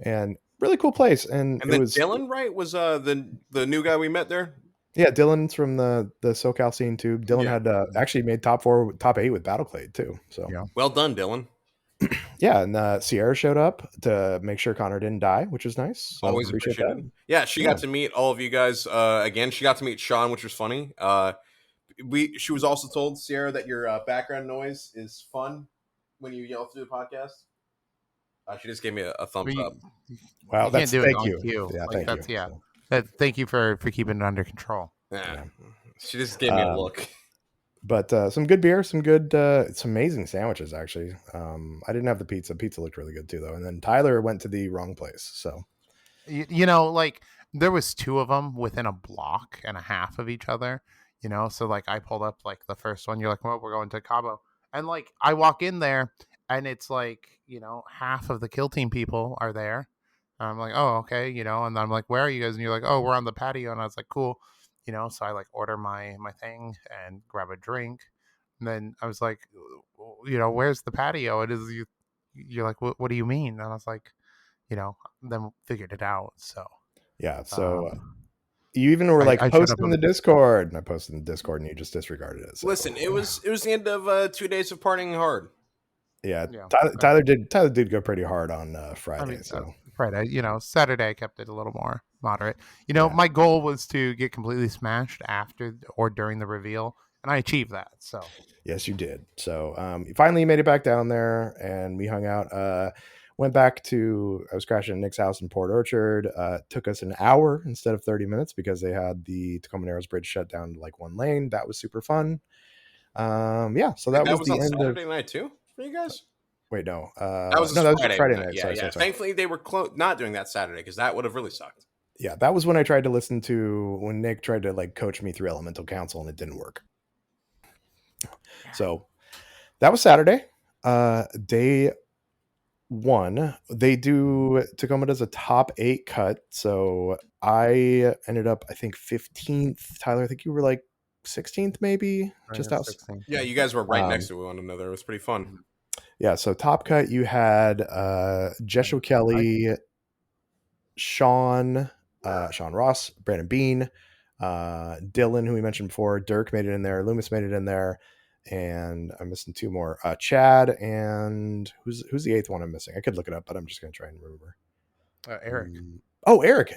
and really cool place. And then Dylan, right, was the new guy we met there. Yeah, Dylan's from the SoCal scene too. Dylan had actually made top 8 with Battleclade too. So yeah, well done, Dylan. Yeah, and Sierra showed up to make sure Connor didn't die, which was nice. So always appreciate that. Yeah, she got to meet all of you guys again. She got to meet Sean, which was funny. She was also told, Sierra, that your background noise is fun when you yell through the podcast. She just gave me a thumbs up. Wow, thank you. Yeah, thank you. Thank you for keeping it under control. Yeah. She just gave me a look. But some good beer, some amazing sandwiches, actually. I didn't have the pizza. Pizza looked really good, too, though. And then Tyler went to the wrong place, so. Like, there was 2 of them within a block and a half of each other, So, like, I pulled up, like, the first one. You're like, well, we're going to Cabo. And, like, I walk in there, and it's, like, half of the kill team people are there. And I'm like, oh, okay, and then I'm like, where are you guys? And you're like, oh, we're on the patio. And I was like, cool. So I like order my thing and grab a drink, and then I was like, where's the patio? It is you're like, what do you mean? And I was like, then figured it out. So Yeah. So you even were like, I showed post up. in the Discord, and I posted in the Discord, and you just disregarded it. So Listen, it was the end of 2 days of partying hard. yeah, Yeah, Tyler did go pretty hard on I Friday. mean, So Friday, Saturday I kept it a little more moderate. yeah, My goal was to get completely smashed after or during the reveal, and I achieved that. So yes, you did. So finally you made it back down there, and we hung out. Went back to I was crashing at Nick's house in Port Orchard. Took us an hour instead of 30 minutes because they had the Tacoma Narrows Bridge shut down to like one lane. That was super fun. Yeah, so Wait, that that was was the on end of. Saturday night too for you guys? Wait, no, That was no, a that was just Friday Friday night. night. Yeah, Sorry. Thankfully, they were not doing that Saturday because that would have really sucked. Yeah, that was when I tried to listen to when Nick tried to like coach me through Elemental Council, and it didn't work. So that was Saturday. Day one, they do Tacoma does a top 8 cut. So I ended up, I think 15th. Tyler, I think you were like 16th, maybe right, just it's out. 16. Yeah, you guys were right next Um, to one another. It was pretty fun. Mhm. yeah. So top cut, you had Jesho Kelly, Sean, Sean Ross, Brandon Bean, Dylan, who we mentioned before, Dirk made it in there, Loomis made it in there, and I'm missing 2 more. Chad, and who's the 8th one I'm missing? I could look it up, but I'm just gonna try and remember. Eric. Oh, Eric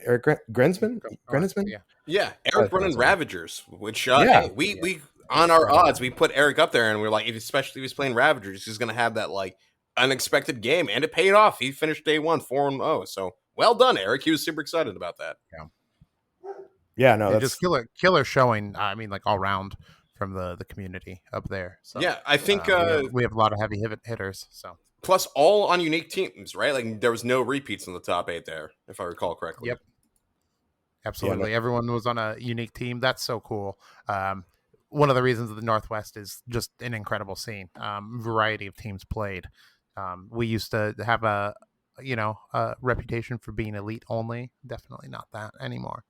Grensman. Yeah. Yeah, That's Eric running awesome. Ravagers, which Yeah. hey, we on our odds we put Eric up there, and we're like, especially if he's playing Ravagers, he's gonna have that like unexpected game, and it paid off. He finished day one 4-0, so well done, Eric. He was super excited about that. Yeah, no, And that's just killer showing. I mean, like all round from the community up there. So Yeah, I think we have a lot of heavy hitters. So plus all on unique teams, right? Like there was no repeats in the top 8 there, if I recall correctly. yep, absolutely. Yeah, no, Everyone was on a unique team. That's so cool. One of the reasons the Northwest is just an incredible scene. Variety of teams played. We used to have a reputation for being elite only. Definitely not that anymore.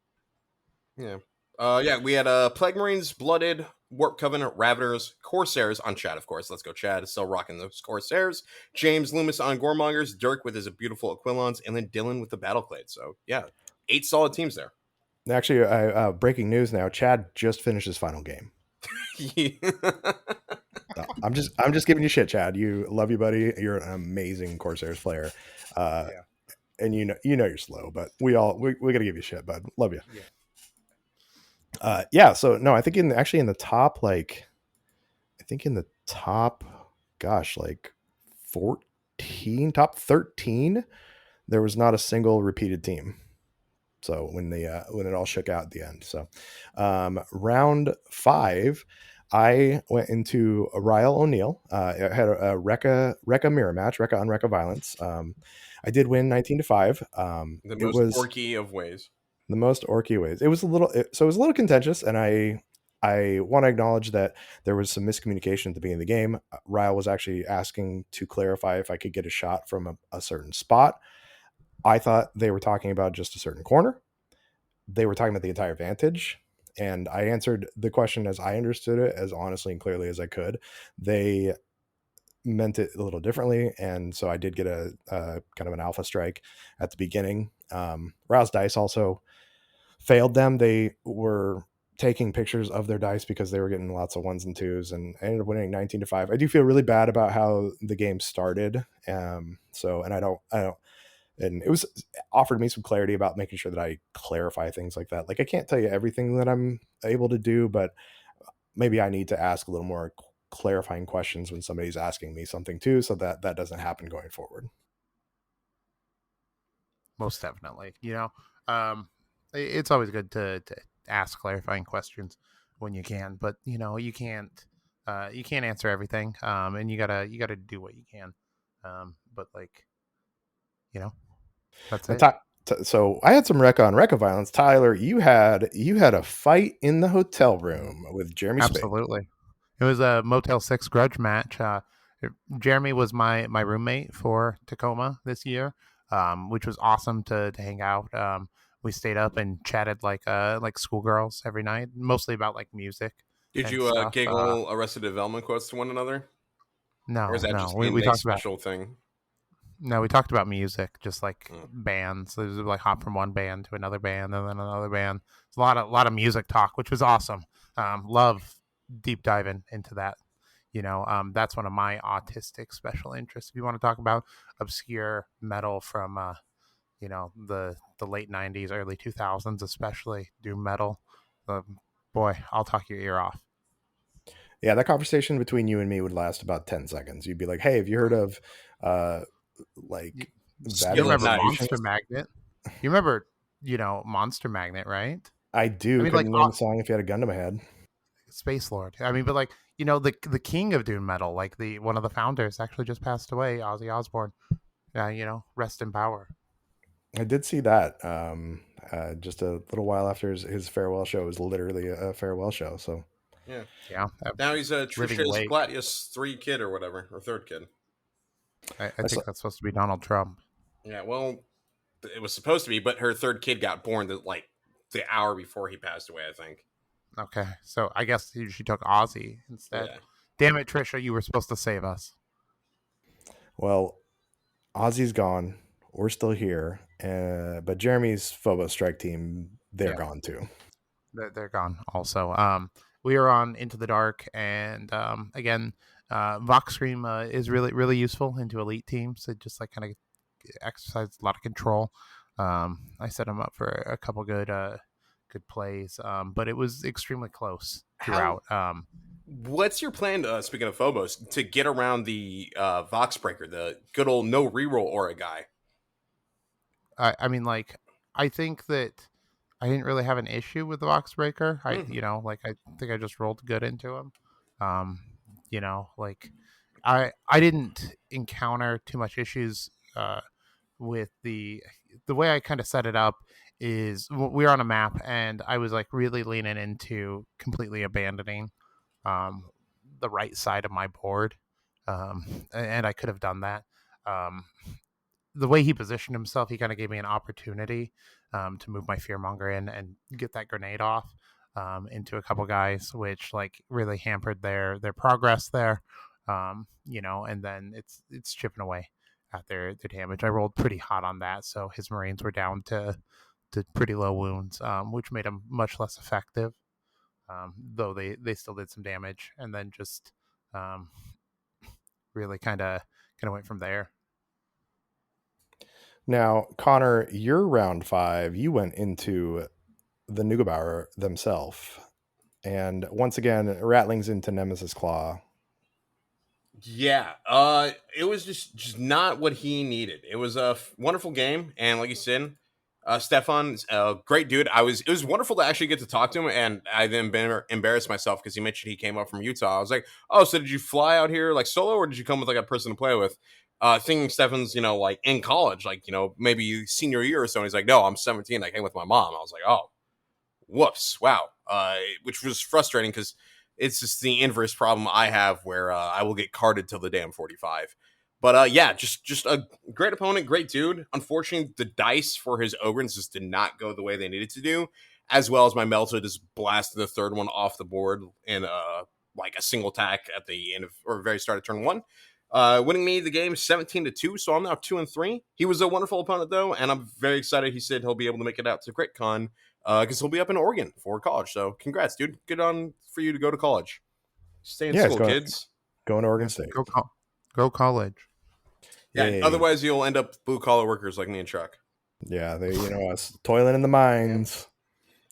Yeah. Yeah, we had Plague Marines, Blooded, Warp Covenant, Ravagers, Corsairs on Chad, of course. Let's go, Chad is still rocking those Corsairs. James Loomis on Goremongers, Dirk with his beautiful Aquilons, and then Dylan with the Battleclade. So, yeah, 8 solid teams there. actually, breaking news now. Chad just finished his final game. No, I'm just giving you shit, Chad. Love you, buddy. You're an amazing Corsairs player. And you know you're slow, but we gotta give you shit, bud. Love you. Yeah. So no, I think in the top, like I think in the top, gosh, like 14, top 13, there was not a single repeated team. So when it all shook out at the end. So round 5, I went into a Ryle O'Neill. I had a Rekka mirror match, Rekka on Rekka violence. I did win 19-5. The It most was orky of ways. the most orky ways. It was a little contentious, and I want to acknowledge that there was some miscommunication at the beginning of the game. Ryle was actually asking to clarify if I could get a shot from a certain spot. I thought they were talking about just a certain corner. They were talking about the entire vantage. And I answered the question as I understood it, as honestly and clearly as I could. They meant it a little differently. And so I did get a kind of an alpha strike at the beginning. Ryle's dice also failed them. They were taking pictures of their dice because they were getting lots of 1s and 2s, and I ended up winning 19-5. I do feel really bad about how the game started. And it was offered me some clarity about making sure that I clarify things like that. Like I can't tell you everything that I'm able to do, but maybe I need to ask a little more clarifying questions when somebody's asking me something too, so that doesn't happen going forward. Most definitely. It's always good to ask clarifying questions when you can, but you can't answer everything. And you gotta do what you can. But that's it. So I had some Rekka on Rekka violence. Tyler, you had a fight in the hotel room with Jeremy Spade. Absolutely. It was a Motel 6 grudge match. Jeremy was my roommate for Tacoma this year, which was awesome to hang out. We stayed up and chatted like schoolgirls every night, mostly about like music. Did you giggle Arrested Development quotes to one another? No, or is that no. just We a talked special thing? No, we talked about music, just like bands. So it was like hop from one band to another band and then another band. It's a lot of music talk, which was awesome. Love deep diving into that. That's one of my autistic special interests. If you want to talk about obscure metal from the late '90s, early 2000s, especially doom metal, boy, I'll talk your ear off. Yeah, that conversation between you and me would last about 10 seconds. You'd be like, "Hey, have you heard of You, like bad you Skillet remember knife. Monster Magnet? You remember Monster Magnet, right? I I do. mean, like Couldn't name the song if you had a gun to my head." Space Lord. I mean, but like the king of doom metal, like the one of the founders, actually just passed away, Ozzy Osbourne. Yeah, rest in power. I did see that. Just a little while after his farewell show. It was literally a farewell show. So Yeah. Yeah, Now he's a living Trisha's wake. Gladius 3 kid or whatever, or third kid. I I saw, think that's supposed to be Donald Trump. Yeah, well, it was supposed to be, but her third kid got born like the hour before he passed away, I think. Okay, so I guess she took Ozzy instead. Yeah. Damn it, Trisha, you were supposed to save us. well, Ozzy's gone. We're still here. But Jeremy's Phobos strike team, they're Yeah. gone too. They're gone. Also, we are on Into the Dark, and again, Vox Scream is really useful into elite teams. It just like kind of exercises a lot of control. I set him up for a couple good plays, but it was extremely close throughout. What's your plan, speaking of Phobos, to get around the Vox Breaker, the good old no reroll aura guy? I mean, like, I think that I didn't really have an issue with the box breaker. I think I just rolled good into him. Um, like I didn't encounter too much issues with the way I kind of set it up is we were on a map and I was like really leaning into completely abandoning um the right side of my board. And I could have done that. Um, the way he positioned himself, he kind of gave me an opportunity to move my fearmonger in and get that grenade off into a couple guys, which like really hampered their progress there. And then it's chipping away at their damage. I rolled pretty hot on that, so his Marines were down to pretty low wounds, which made them much less effective. Though they still did some damage, and then just um, really kind of went from there. Now, Connor, your round 5, you went into the Nugebauer themselves. And once again, Rattlings into Nemesis Claw. Yeah, it was just not what he needed. It was a wonderful game, and like you said, Stefan's a great dude. It was wonderful to actually get to talk to him, and I then embarrassed myself because he mentioned he came up from Utah. I was like, oh, so did you fly out here like solo, or did you come with like a person to play with? Thinking Stefan's like in college, like maybe senior year or so. And he's like, no, I'm 17. I came with my mom. I was like, oh, whoops, wow, which was frustrating because it's just the inverse problem I have where I will get carded till the damn 45. But yeah, just a great opponent, great dude. Unfortunately, the dice for his Ogrins just did not go the way they needed to do, as well as my Melta just blasted the third one off the board in like a single attack at the end of or very start of turn 1. Winning me the game 17-2, so I'm now 2-3. He was a wonderful opponent though, and I'm very excited. He said he'll be able to make it out to CRITCon because he'll be up in Oregon for college. So congrats, dude. Good on for you to go to college. Stay in school, kids. Going to Oregon State. Go college. Yeah. Yay. Otherwise, you'll end up blue collar workers like me and Chuck. Yeah, they us toiling in the mines.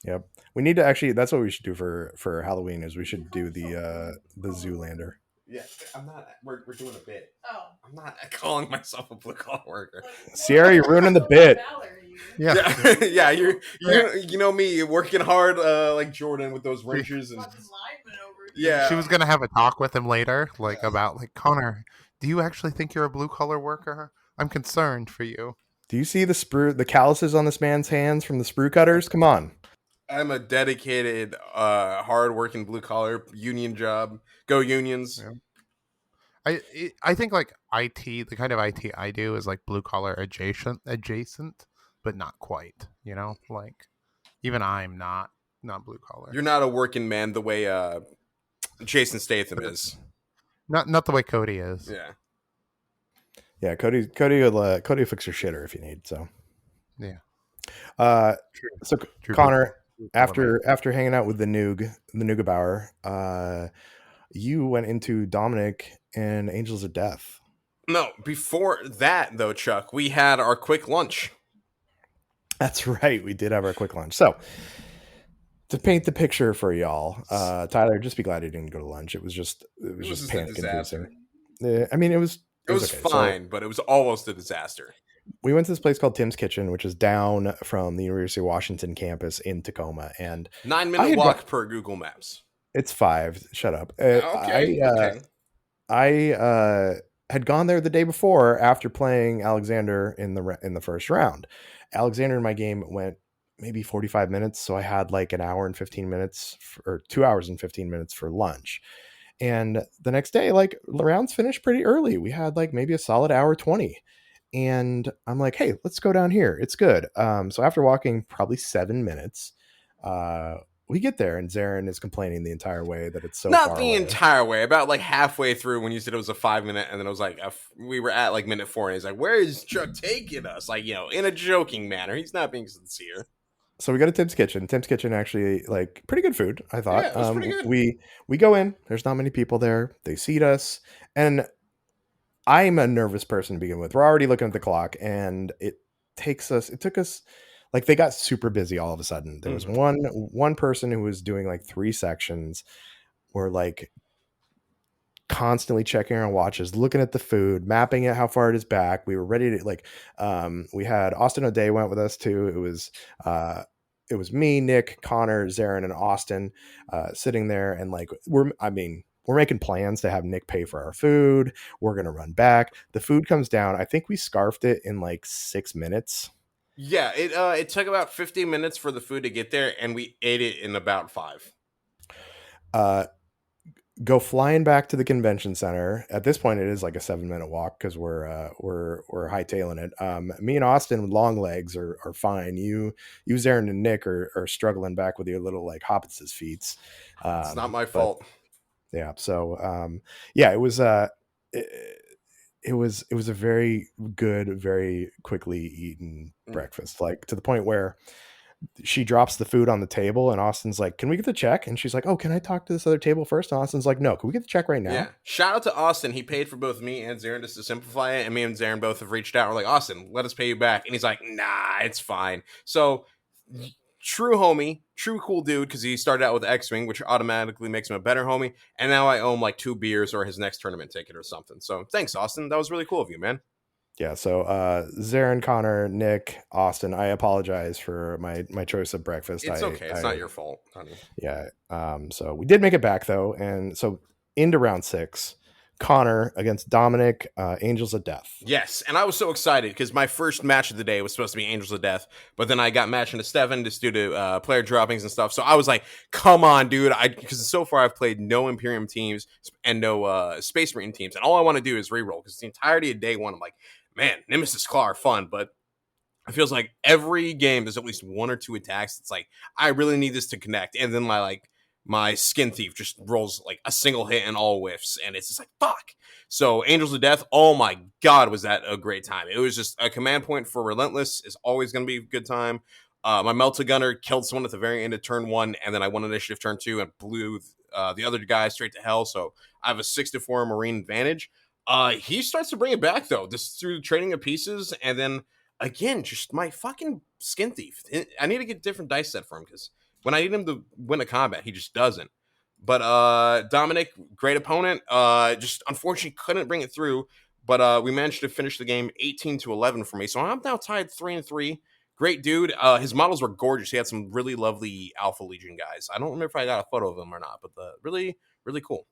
Yep. We need to actually. That's what we should do for Halloween. Is we should do the Zoolander. Yeah, I'm not. We're doing a bit. Oh, I'm not calling myself a blue collar worker. Sierra, you're ruining the bit. Yeah. You know me working hard like Jordan with those wrenches and yeah. She was gonna have a talk with him later, like about like Connor. Do you actually think you're a blue collar worker? I'm concerned for you. Do you see the calluses on this man's hands from the sprue cutters? Come on. I'm a dedicated, hard-working blue-collar union job. Go Unions! Yeah. I think like IT, the kind of IT I do is like blue collar adjacent, but not quite. Like even I'm not blue collar. You're not a working man the way Jason Statham is. Not the way Cody is. Yeah. Yeah, Cody will fix your shitter if you need. So, Yeah. uh, True. so True Connor, True after hanging out with the Nooga you went into Dominic and Angels of Death. No, before that though, Chuck, we had our quick lunch. That's right. We did have our quick lunch. So to paint the picture for y'all, Tyler, just be glad you didn't go to lunch. It was just Just a panic disaster. inducing. I mean, it was okay. So fine, but it was almost a disaster. we went to this place called Tim's Kitchen, which is down from the University of Washington campus in Tacoma, and 9-minute walk per Google Maps. it's 5. Shut up. Okay. I had gone there the day before after playing Alexander in the first round. Alexander in my game went maybe 45 minutes, so I had like an hour and 15 minutes or 2 hours and 15 minutes for lunch. And the next day, like, the rounds finished pretty early. We had like maybe a solid hour 20. And I'm like, hey, let's go down here. It's good. So after walking probably 7 minutes, we get there and Zarin is complaining the entire way that it's so Not far the away. entire way, about like halfway through when you said it was a 5-minute, and then it was like we were at like minute 4, and he's like, "Where is Chuck taking us?" Like, in a joking manner. He's not being sincere. So we go to Tim's Kitchen. Tim's Kitchen actually, like, pretty good food, I thought. Yeah, it was pretty good. We go in. There's not many people there. They seat us, and I'm a nervous person to begin with. We're already looking at the clock, and it took us like, they got super busy all of a sudden. There was one person who was doing like 3 sections. We're like constantly checking our watches, looking at the food, mapping it how far it is back. We were ready to, like, we had Austin O'Day went with us too. It was me, Nick, Connor, Zarin, and Austin sitting there, and like we're making plans to have Nick pay for our food. We're gonna run back. The food comes down. I think we scarfed it in like 6 minutes. Yeah, it took about 15 minutes for the food to get there, and we ate it in about 5. Go flying back to the convention center. At this point, it is like a 7-minute walk because we're hightailing it. Me and Austin with long legs are fine. You, Zarin, and Nick are struggling back with your little like hobbits' feet. It's not my fault. Yeah. So yeah, it was it was a very good, very quickly eaten breakfast, like to the point where she drops the food on the table and Austin's like, "Can we get the check?" And she's like, "Oh, can I talk to this other table first?" And Austin's like, "No, can we get the check right now?" Yeah. Shout out to Austin. He paid for both me and Zarin just to simplify it. And me and Zarin both have reached out. We're like, "Austin, let us pay you back." And he's like, "Nah, it's fine." So true homie, true cool dude, because he started out with X-Wing, which automatically makes him a better homie. And now I owe him like 2 beers or his next tournament ticket or something. So thanks, Austin. That was really cool of you, man. Yeah, so Zarin, Connor, Nick, Austin, I apologize for my choice of breakfast. It's okay. It's not your fault, honey. Yeah. So we did make it back though, and so into round 6, Connor against Dominic, Angels of Death. Yes, and I was so excited because my first match of the day was supposed to be Angels of Death, but then I got matched into Steven just due to player droppings and stuff. So I was like, "Come on, dude!" Because so far I've played no Imperium teams and no Space Marine teams, and all I want to do is reroll because the entirety of day 1, I'm like, man, Nemesis Claw are fun, but it feels like every game there's at least 1 or 2 attacks. It's like, I really need this to connect, and then my Skin Thief just rolls like a single hit and all whiffs, and it's just like, fuck. So Angels of Death, oh my god, was that a great time. It was just a command point for Relentless is always going to be a good time. My Melta Gunner killed someone at the very end of turn 1, and then I won initiative turn 2 and blew the other guy straight to hell, so I have a 6-4 Marine advantage. He starts to bring it back, though, just through trading of pieces, and then, again, just my fucking Skin Thief. I need to get different dice set for him, because when I need him to win a combat, he just doesn't. But Dominic, great opponent, just unfortunately couldn't bring it through, but we managed to finish the game 18-11 for me, so I'm now tied 3-3. Great dude. His models were gorgeous. He had some really lovely Alpha Legion guys. I don't remember if I got a photo of them or not, but really, really cool.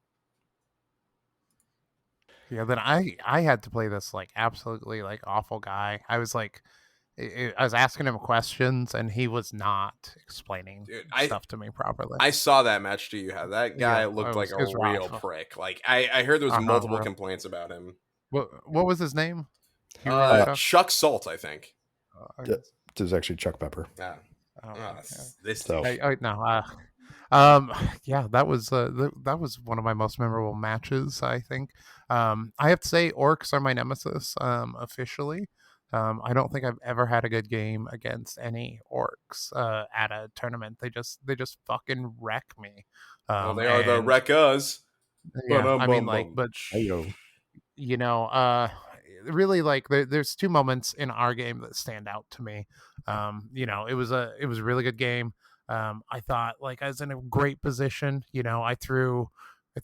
Yeah, then I had to play this like absolutely like awful guy. I was like, I was asking him questions and he was not explaining stuff to me properly. I saw that match too. You had that guy looked like a real prick. Like I heard there was multiple complaints about him. What was his name? Chuck Salt, I think. It was actually Chuck Pepper. Yeah. No. Yeah, that was that was one of my most memorable matches, I think. I have to say orcs are my nemesis, officially. I don't think I've ever had a good game against any orcs at a tournament. They just fucking wreck me. Well, they are the And Wreckers. yeah, I mean, like, Bum. but Ayo. you know, really, like, there's two moments in our game that stand out to me. It was a really good game. I thought, like, I was in a great position. I threw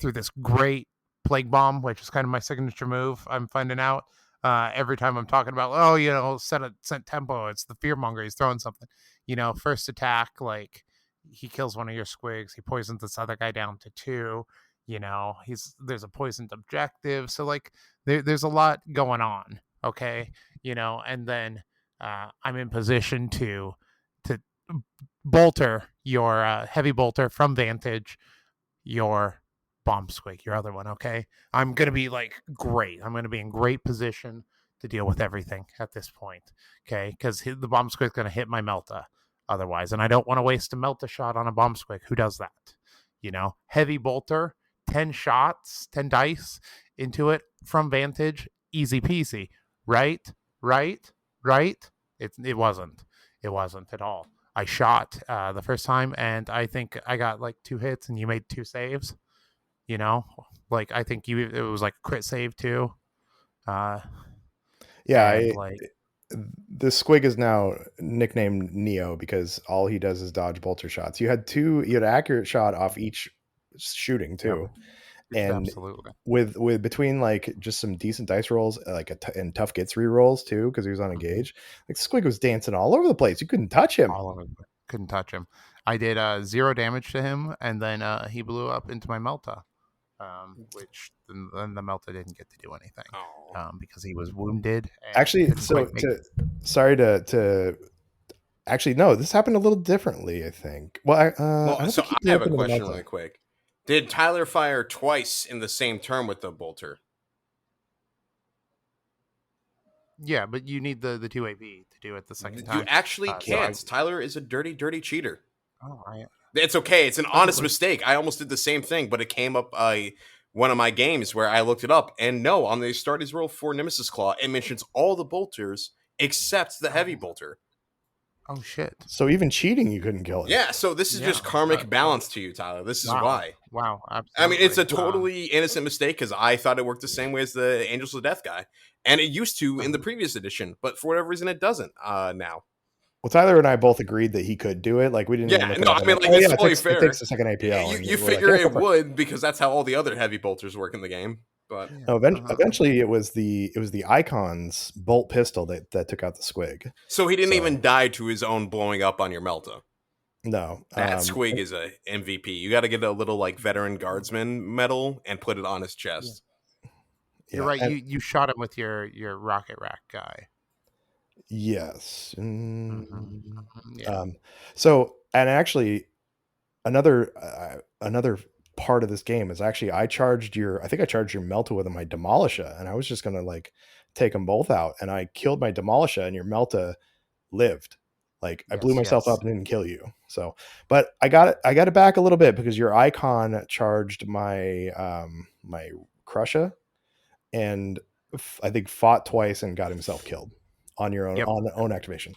this great plague bomb, which is kind of my signature move. I'm finding out every time I'm talking about, oh, set tempo. It's the fearmonger. He's throwing something. First attack, like, he kills one of your squigs. He poisons this other guy down to two. There's a poisoned objective, so, like, there's a lot going on. Okay. And then I'm in position to bolter your heavy bolter from vantage, your bomb squig, your other one. Okay, I'm gonna be, like, great. I'm gonna be in great position to deal with everything at this point. Okay, because the bomb squig's gonna hit my melta otherwise, and I don't want to waste a melta shot on a bomb squig. Who does that? Heavy bolter, 10 shots, 10 dice into it from vantage, easy peasy. Right, right, right. It wasn't. It wasn't at all. I shot the first time, and I think I got like 2 hits, and you made 2 saves. Like, I think it was like a crit save too. Yeah, And, like, the squig is now nicknamed Neo because all he does is dodge bolter shots. You had an accurate shot off each shooting too, and absolutely. with between, like, just some decent dice rolls, like and tough gets re-rolls too, because he was on engage. Like, squig was dancing all over the place. You couldn't touch him. All of it. Couldn't touch him. I did 0 damage to him, and then he blew up into my Melta, which then the Melta didn't get to do anything because he was wounded. And Actually, sorry to actually, no, this happened a little differently, I think. Well, I don't So think he I blew have up a into the question Melta. really quick. Did Tyler fire twice in the same turn with the bolter? Yeah, but you need the 2 AP to do it the second time. You actually can't. Tyler is a dirty, dirty cheater. Oh, It's okay. It's an honest mistake. I almost did the same thing, but it came up one of my games where I looked it up, and no, on the start his roll for Nemesis Claw, it mentions all the bolters except the heavy bolter. Oh, shit. So even cheating, you couldn't kill him. Yeah, so this is just karmic balance to you, Tyler. This is why. Wow, absolutely. I mean, it's a totally innocent mistake because I thought it worked the same way as the Angels of Death guy. And it used to in the previous edition, but for whatever reason, it doesn't now. Well, Tyler and I both agreed that he could do it. Like, we didn't. Yeah, no, I mean, like, it's totally fair. It takes a second APL. You figure it would because that's how all the other heavy bolters work in the game. But no, eventually it was the Icon's bolt pistol that took out the squig. So he didn't even die to his own blowing up on your Melta. No, that squig is a MVP. You got to get a little, like, veteran guardsman medal and put it on his chest. Yeah. You're right. You shot him with your rocket rack guy. Yes. Yeah. So, and actually, another part of this game is actually I think I charged your Melta with my Demolisher, and I was just gonna, like, take them both out, and I killed my Demolisher, and your Melta lived. Like, I blew myself up and didn't kill you. So, but I got it back a little bit because your Icon charged my my Crusher, and I think fought twice and got himself killed on your own on own activation.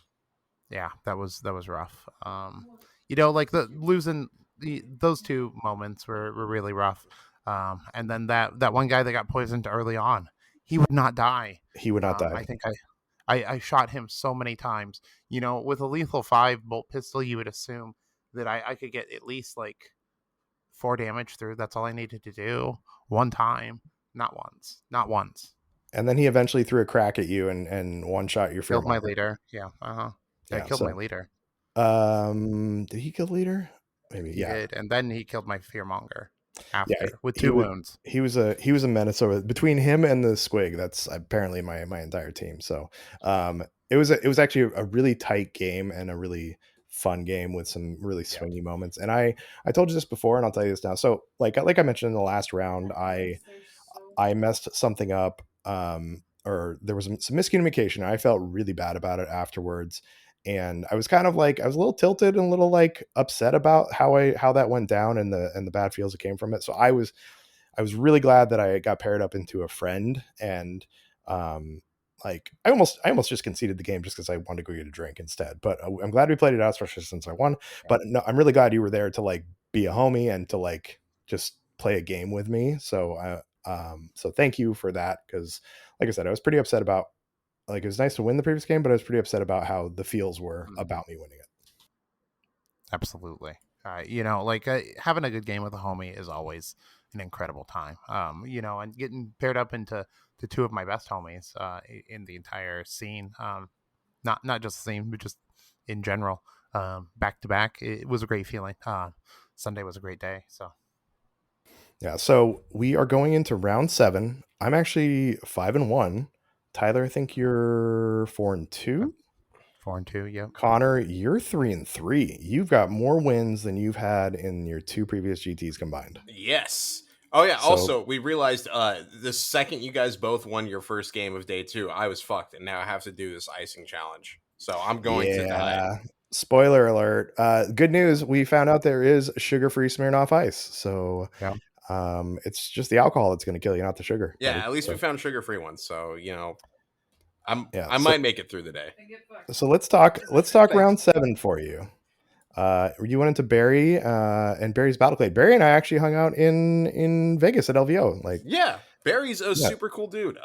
Yeah, that was rough. Like, the losing those two moments were really rough. And then that one guy that got poisoned early on, he would not die. He would not die. I think I shot him so many times. With a lethal 5 bolt pistol, you would assume that I could get at least, like, 4 damage through. That's all I needed to do one time. Not once. And then he eventually threw a crack at you and one shot your killed my leader. Yeah. Killed my leader. Did he kill the leader? Maybe. He did, and then he killed my fearmonger after with 2 wounds. He was a menace over between him and the squig. That's apparently my entire team. So it was actually a really tight game and a really fun game with some really swingy moments. And I told you this before, and I'll tell you this now. So, like I mentioned in the last round, I messed something up, or there was some miscommunication. I felt really bad about it afterwards, and I was kind of like, I was a little tilted and a little like upset about how that went down and the bad feels that came from it. So I was really glad that I got paired up into a friend, and like I almost just conceded the game just because I wanted to go get a drink instead. But I'm glad we played it out, especially since I won. Yeah. But no, I'm really glad you were there to like be a homie and to like just play a game with me. So thank you for that, because like I said, I was pretty upset about, like, it was nice to win the previous game, but I was pretty upset about how the feels were about me winning it. Absolutely. Like having a good game with a homie is always an incredible time. And getting paired up into the two of my best homies in the entire scene. Not just the scene, but just in general. Back to back, it was a great feeling. Sunday was a great day. So Yeah, so we are going into round 7. I'm actually 5-1. Tyler, I think you're 4-2. 4-2. Yep. Connor, you're 3-3. You've got more wins than you've had in your 2 previous GTs combined. Yes. Oh yeah. So- Also, we realized the second you guys both won your first game of day 2, I was fucked, and now I have to do this icing challenge. So I'm going to die. Spoiler alert. Good news, we found out there is sugar-free Smirnoff Ice. So Yeah. it's just the alcohol that's going to kill you, not the sugar. Yeah, buddy. at least So- we found sugar-free ones. So I so- might make it through the day. So let's talk round 7 for you. You went into Barry and Barry's Battlecade. Barry and I actually hung out in Vegas at LVO. Like, Yeah, Barry's a super cool dude.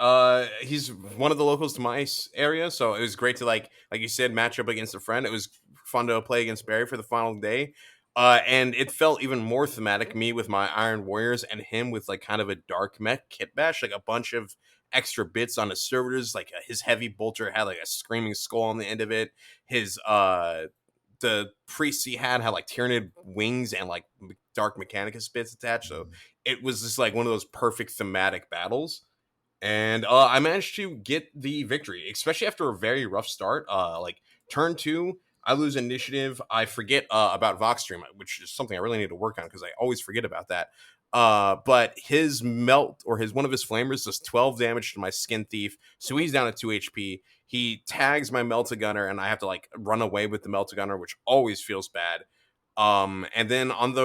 He's one of the locals to my area, so it was great to like you said, match up against a friend. It was fun to play against Barry for the final day. And it felt even more thematic, me with my Iron Warriors and him with like kind of a dark mech kit bash, like a bunch of extra bits on his servitors. Like his heavy bolter had like a screaming skull on the end of it. His the priests he had like Tyranid wings and like dark Mechanicus bits attached. So it was just like one of those perfect thematic battles. And I managed to get the victory, especially after a very rough start. Like turn 2, I lose initiative. I forget about Vox Stream, which is something I really need to work on because I always forget about that. But his melt, or one of his flamers, does 12 damage to my Skin Thief, so he's down at 2 HP. He tags my Melt-A-Gunner, and I have to like run away with the Melt-A-Gunner, which always feels bad. And then on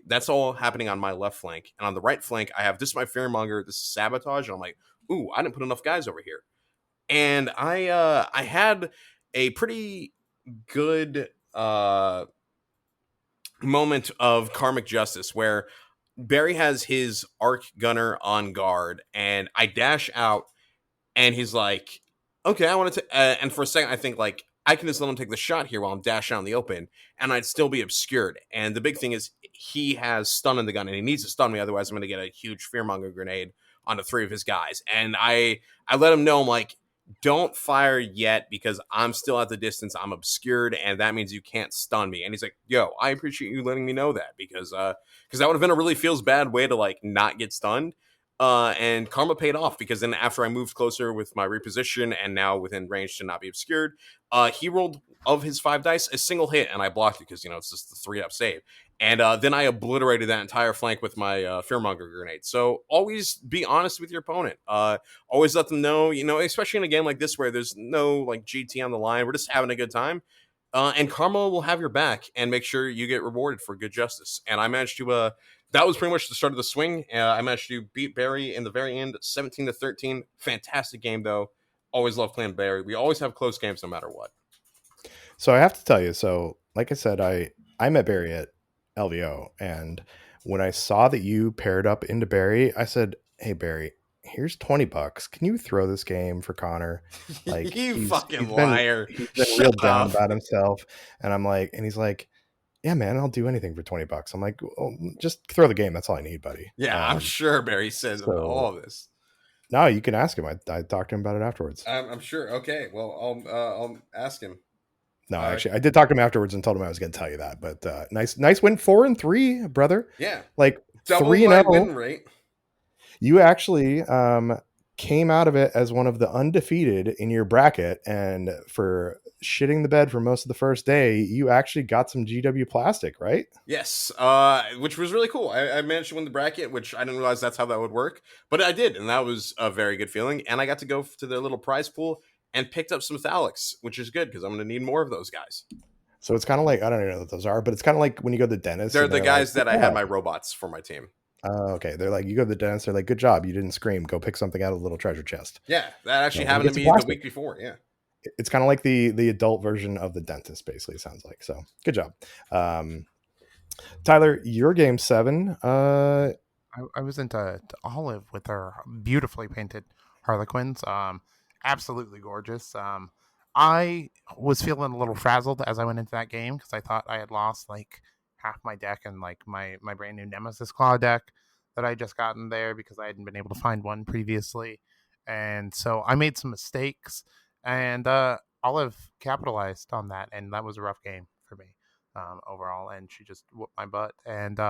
that's all happening on my left flank, and on the right flank, I have this is my Fearmonger, this is Sabotage, and I'm like, ooh, I didn't put enough guys over here. And I had a pretty good moment of karmic justice where Barry has his Arc Gunner on guard, and I dash out, and he's like, okay, I want to and for a second I think like I can just let him take the shot here while I'm dashing out in the open, and I'd still be obscured. And the big thing is he has stun in the gun, and he needs to stun me, otherwise I'm going to get a huge Fearmonger grenade onto 3 of his guys. And I let him know, I'm like, don't fire yet because I'm still at the distance. I'm obscured, and that means you can't stun me. And he's like, yo, I appreciate you letting me know that because that would have been a really feels bad way to like not get stunned. And karma paid off because then after I moved closer with my reposition and now within range to not be obscured, he rolled of his 5 dice a single hit, and I blocked it because it's just the 3-up save. And then I obliterated that entire flank with my Fearmonger grenade. So always be honest with your opponent. Always let them know, especially in a game like this where there's no like GT on the line. We're just having a good time. And karma will have your back and make sure you get rewarded for good justice. And I managed to that was pretty much the start of the swing. I managed to beat Barry in the very end, 17-13. Fantastic game, though. Always love playing Barry. We always have close games no matter what. So I have to tell you, so like I said, I met Barry at LVO, and when I saw that you paired up into Barry, I said, hey, Barry, here's $20. Can you throw this game for Connor? Like, you he's liar. He's been real down about himself. And I'm like, and he's like, yeah, man, I'll do anything for $20. I'm like, well, just throw the game. That's all I need, buddy. Yeah, I'm sure Barry says all of this. No, you can ask him. I talked to him about it afterwards. I'm sure. Okay, well, I'll ask him. No, actually, I did talk to him afterwards and told him I was going to tell you that. But nice win, 4-3, brother. Yeah, like double 3-0 win rate. You actually came out of it as one of the undefeated in your bracket, and for shitting the bed for most of the first day, you actually got some GW plastic, right? Yes, which was really cool. I managed to win the bracket, which I didn't realize that's how that would work, but I did, and that was a very good feeling. And I got to go to their little prize pool and picked up some Thalics, which is good because I'm going to need more of those guys. So it's kind of like, I don't even know what those are, but it's kind of like when you go to the dentist. They're the guys like, that I had my robots for my team. Okay. They're like, you go to the dentist, they're like, good job, you didn't scream. Go pick something out of the little treasure chest. Yeah, that actually happened to me the week before. Yeah. It's kind of like the adult version of the dentist, basically, it sounds like. So good job. Tyler, your game 7. I was into Olive with her beautifully painted Harlequins. Absolutely gorgeous. I was feeling a little frazzled as I went into that game because I thought I had lost like half my deck and like my brand new Nemesis Claw deck that I just gotten there because I hadn't been able to find one previously. And so I made some mistakes, and Olive capitalized on that, and that was a rough game for me overall. And she just whooped my butt, and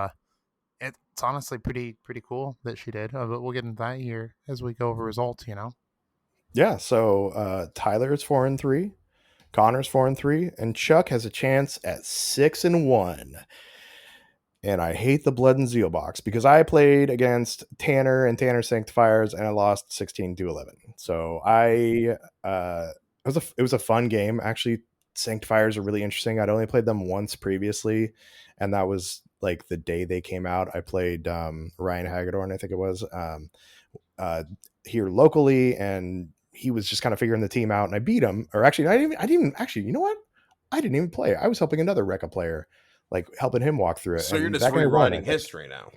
it's honestly pretty cool that she did. But we'll get into that here as we go over results. Yeah. So Tyler is 4-3, Connor's 4-3, and Chuck has a chance at 6-1. And I hate the Blood and Zeal box because I played against Tanner and Tanner Sanctifiers and I lost 16-11. So it was a fun game. Actually, Sanctifiers are really interesting. I'd only played them once previously, and that was like the day they came out. I played Ryan Hagedorn, I think it was, here locally, and he was just kind of figuring the team out, and I beat him. Or actually, I didn't even you know what? I didn't even play. I was helping another Rekka player, like helping him walk through it. So you're just rewriting history now.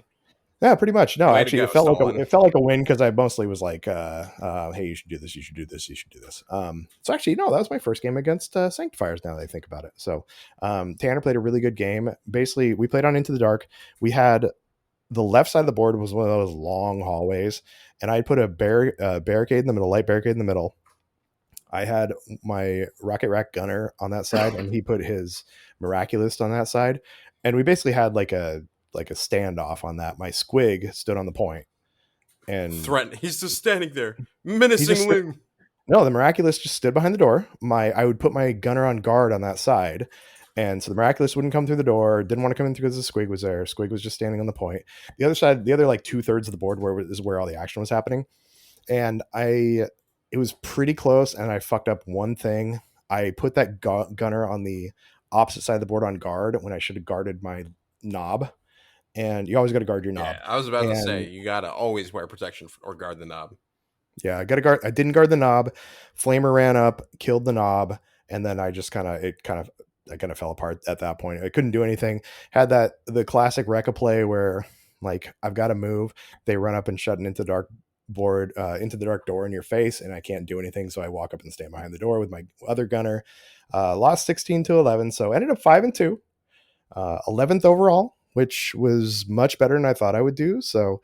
Yeah, pretty much. No, actually, it felt like a win because I mostly was like, "Hey, you should do this. You should do this. You should do this." So actually, no, that was my first game against Sanctifiers. Now that I think about it, so Tanner played a really good game. Basically, we played on Into the Dark. We had the left side of the board was one of those long hallways, and I put a barricade in the middle, light barricade in the middle. I had my Rocket Rack Gunner on that side, and he put his Miraculous on that side, and we basically had like a standoff on that. My Squig stood on the point and he's just standing there menacingly. No, the Miraculous just stood behind the door. I would put my Gunner on guard on that side, and so the Miraculous wouldn't come through the door. Didn't want to come in through because the Squig was there. Squig was just standing on the point. The other side, the other like 2/3 of the board is where all the action was happening, and it was pretty close, and I fucked up one thing. I put that Gunner on the opposite side of the board on guard when I should have guarded my knob. And you always got to guard your knob. Yeah, I was about to say, you got to always wear protection or guard the knob. Yeah, I didn't guard the knob. Flamer ran up, killed the knob, and then I kind of fell apart at that point. I couldn't do anything. Had the classic Rekka play where like I've got to move. They run up and shut an Into the Dark board, into the dark door in your face, and I can't do anything. So I walk up and stand behind the door with my other Gunner. Lost 16-11, so ended up 5-2, 11th overall, which was much better than I thought I would do. So,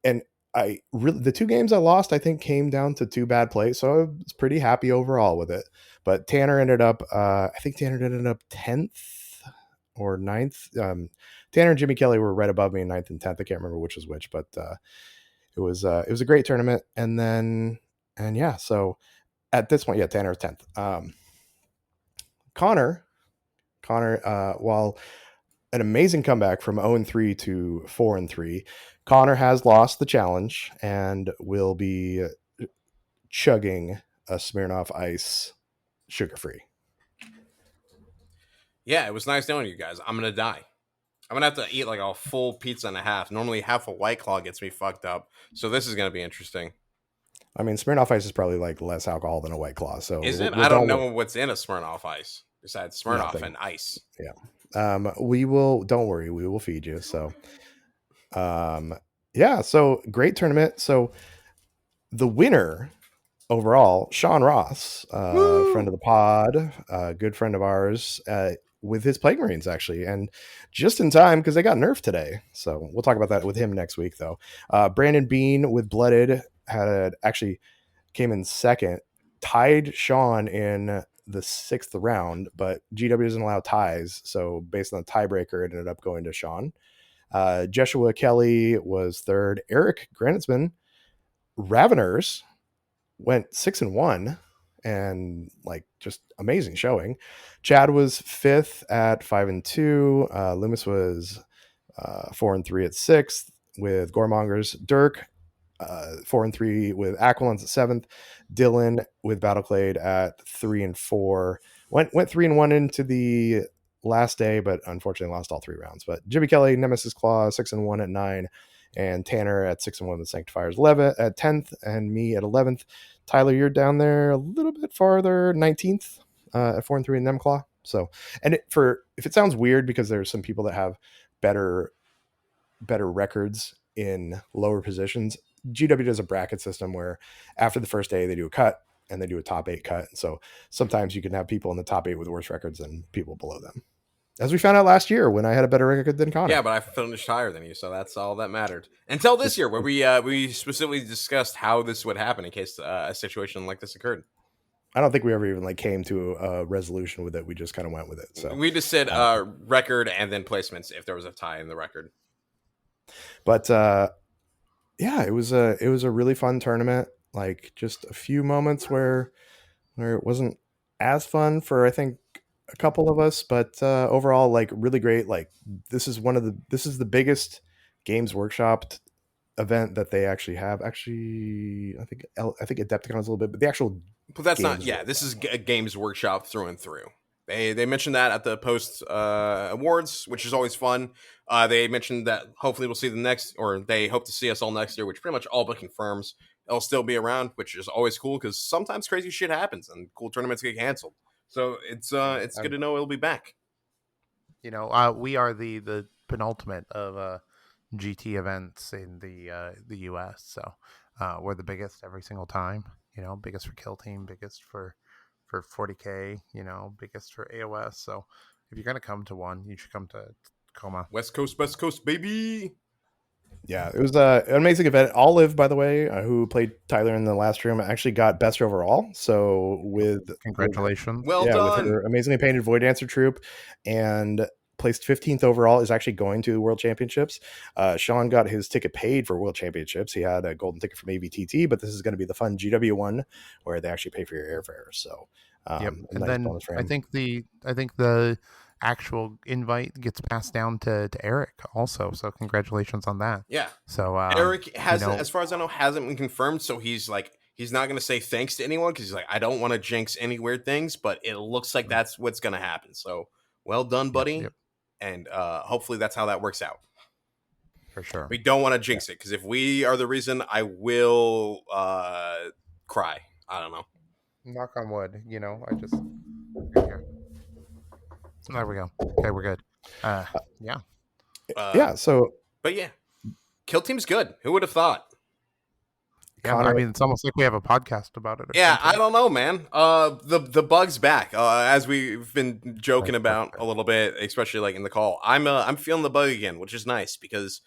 and the 2 games I lost, I think, came down to 2 bad plays. So I was pretty happy overall with it. But Tanner ended up, I think Tanner ended up 10th or 9th. Tanner and Jimmy Kelly were right above me in 9th and 10th. I can't remember which was which, but it was a great tournament. And yeah, so at this point, yeah, Tanner was 10th. Connor, while an amazing comeback from 0-3 to 4-3, Connor has lost the challenge and will be chugging a Smirnoff Ice sugar-free. Yeah, it was nice knowing you guys. I'm gonna die. I'm gonna have to eat like a full pizza and a half. Normally, half a White Claw gets me fucked up, so this is gonna be interesting. I mean, Smirnoff Ice is probably like less alcohol than a White Claw. So is it? I don't know what's in a Smirnoff Ice besides Smirnoff and ice. Yeah. We will. Don't worry. We will feed you. So, yeah. So great tournament. So the winner overall, Sean Ross, friend of the pod, good friend of ours, with his Plague Marines actually, and just in time because they got nerfed today. So we'll talk about that with him next week though. Brandon Bean with Blooded actually came in second, tied Sean in the 6th round, but GW doesn't allow ties. So based on the tiebreaker, it ended up going to Sean. Joshua Kelly was third. Eric Granitsman, Raveners, went 6-1 and like just amazing showing. Chad was 5th at 5-2. Loomis was 4-3 at 6th with Goremongers. Dirk 4-3 with Aquilons at 7th. Dylan with Battleclade at 3-4. Went 3-1 into the last day, but unfortunately lost all 3 rounds. But Jimmy Kelly, Nemesis Claw, 6-1 at 9, and Tanner at 6-1 with Sanctifiers 11 at 10th, and me at 11th. Tyler, you're down there a little bit farther, 19th at 4-3 in Nemclaw. So, and if it sounds weird because there's some people that have better records in lower positions, GW does a bracket system where after the first day they do a cut and they do a top 8 cut. And so sometimes you can have people in the top 8 with worse records than people below them. As we found out last year when I had a better record than Connor. Yeah, but I finished higher than you, so that's all that mattered. Until this year, where we specifically discussed how this would happen in case a situation like this occurred. I don't think we ever even came to a resolution with it. We just kind of went with it. So we just said record and then placements if there was a tie in the record. But yeah, it was a really fun tournament. Just a few moments where it wasn't as fun for I think a couple of us, but overall really great. This is the biggest Games Workshop event that they actually have. Actually, I think Adepticon's a little bit, but the actual. But that's not. Yeah, this is a Games Workshop through and through. They mentioned that at the post awards, which is always fun. They mentioned that hopefully we'll see they hope to see us all next year, which pretty much all but confirms it'll still be around, which is always cool because sometimes crazy shit happens and cool tournaments get canceled. So it's good to know it'll be back. We are the penultimate of GT events in the US, so we're the biggest every single time. Biggest for Kill Team, biggest for 40K, biggest for AOS. So if you're gonna come to one, you should come to Tacoma. West Coast, baby. Yeah, it was an amazing event. Olive, by the way, who played Tyler in the last room, actually got best overall. So congratulations, well done. With her amazingly painted Void Dancer troop, and placed 15th overall, is actually going to the World Championships. Sean got his ticket paid for World Championships. He had a golden ticket from AVTT, but this is going to be the fun GW one where they actually pay for your airfare. So, and nice then I think the actual invite gets passed down to Eric also. So congratulations on that. Yeah. So Eric hasn't, as far as I know, hasn't been confirmed. So he's not going to say thanks to anyone because he's like, I don't want to jinx any weird things, but it looks like that's what's going to happen. So well done, buddy. Yep. And hopefully that's how that works out. For sure. We don't want to jinx it because if we are the reason, I will cry. I don't know. Knock on wood. I just. Here. There we go. Okay, we're good. Yeah. Yeah. So. But yeah, Kill Team's good. Who would have thought? Yeah, Connor, I mean, it's almost like we have a podcast about it. Yeah, something. I don't know, man. The bug's back. As we've been joking about a little bit, especially in the call. I'm feeling the bug again, which is nice because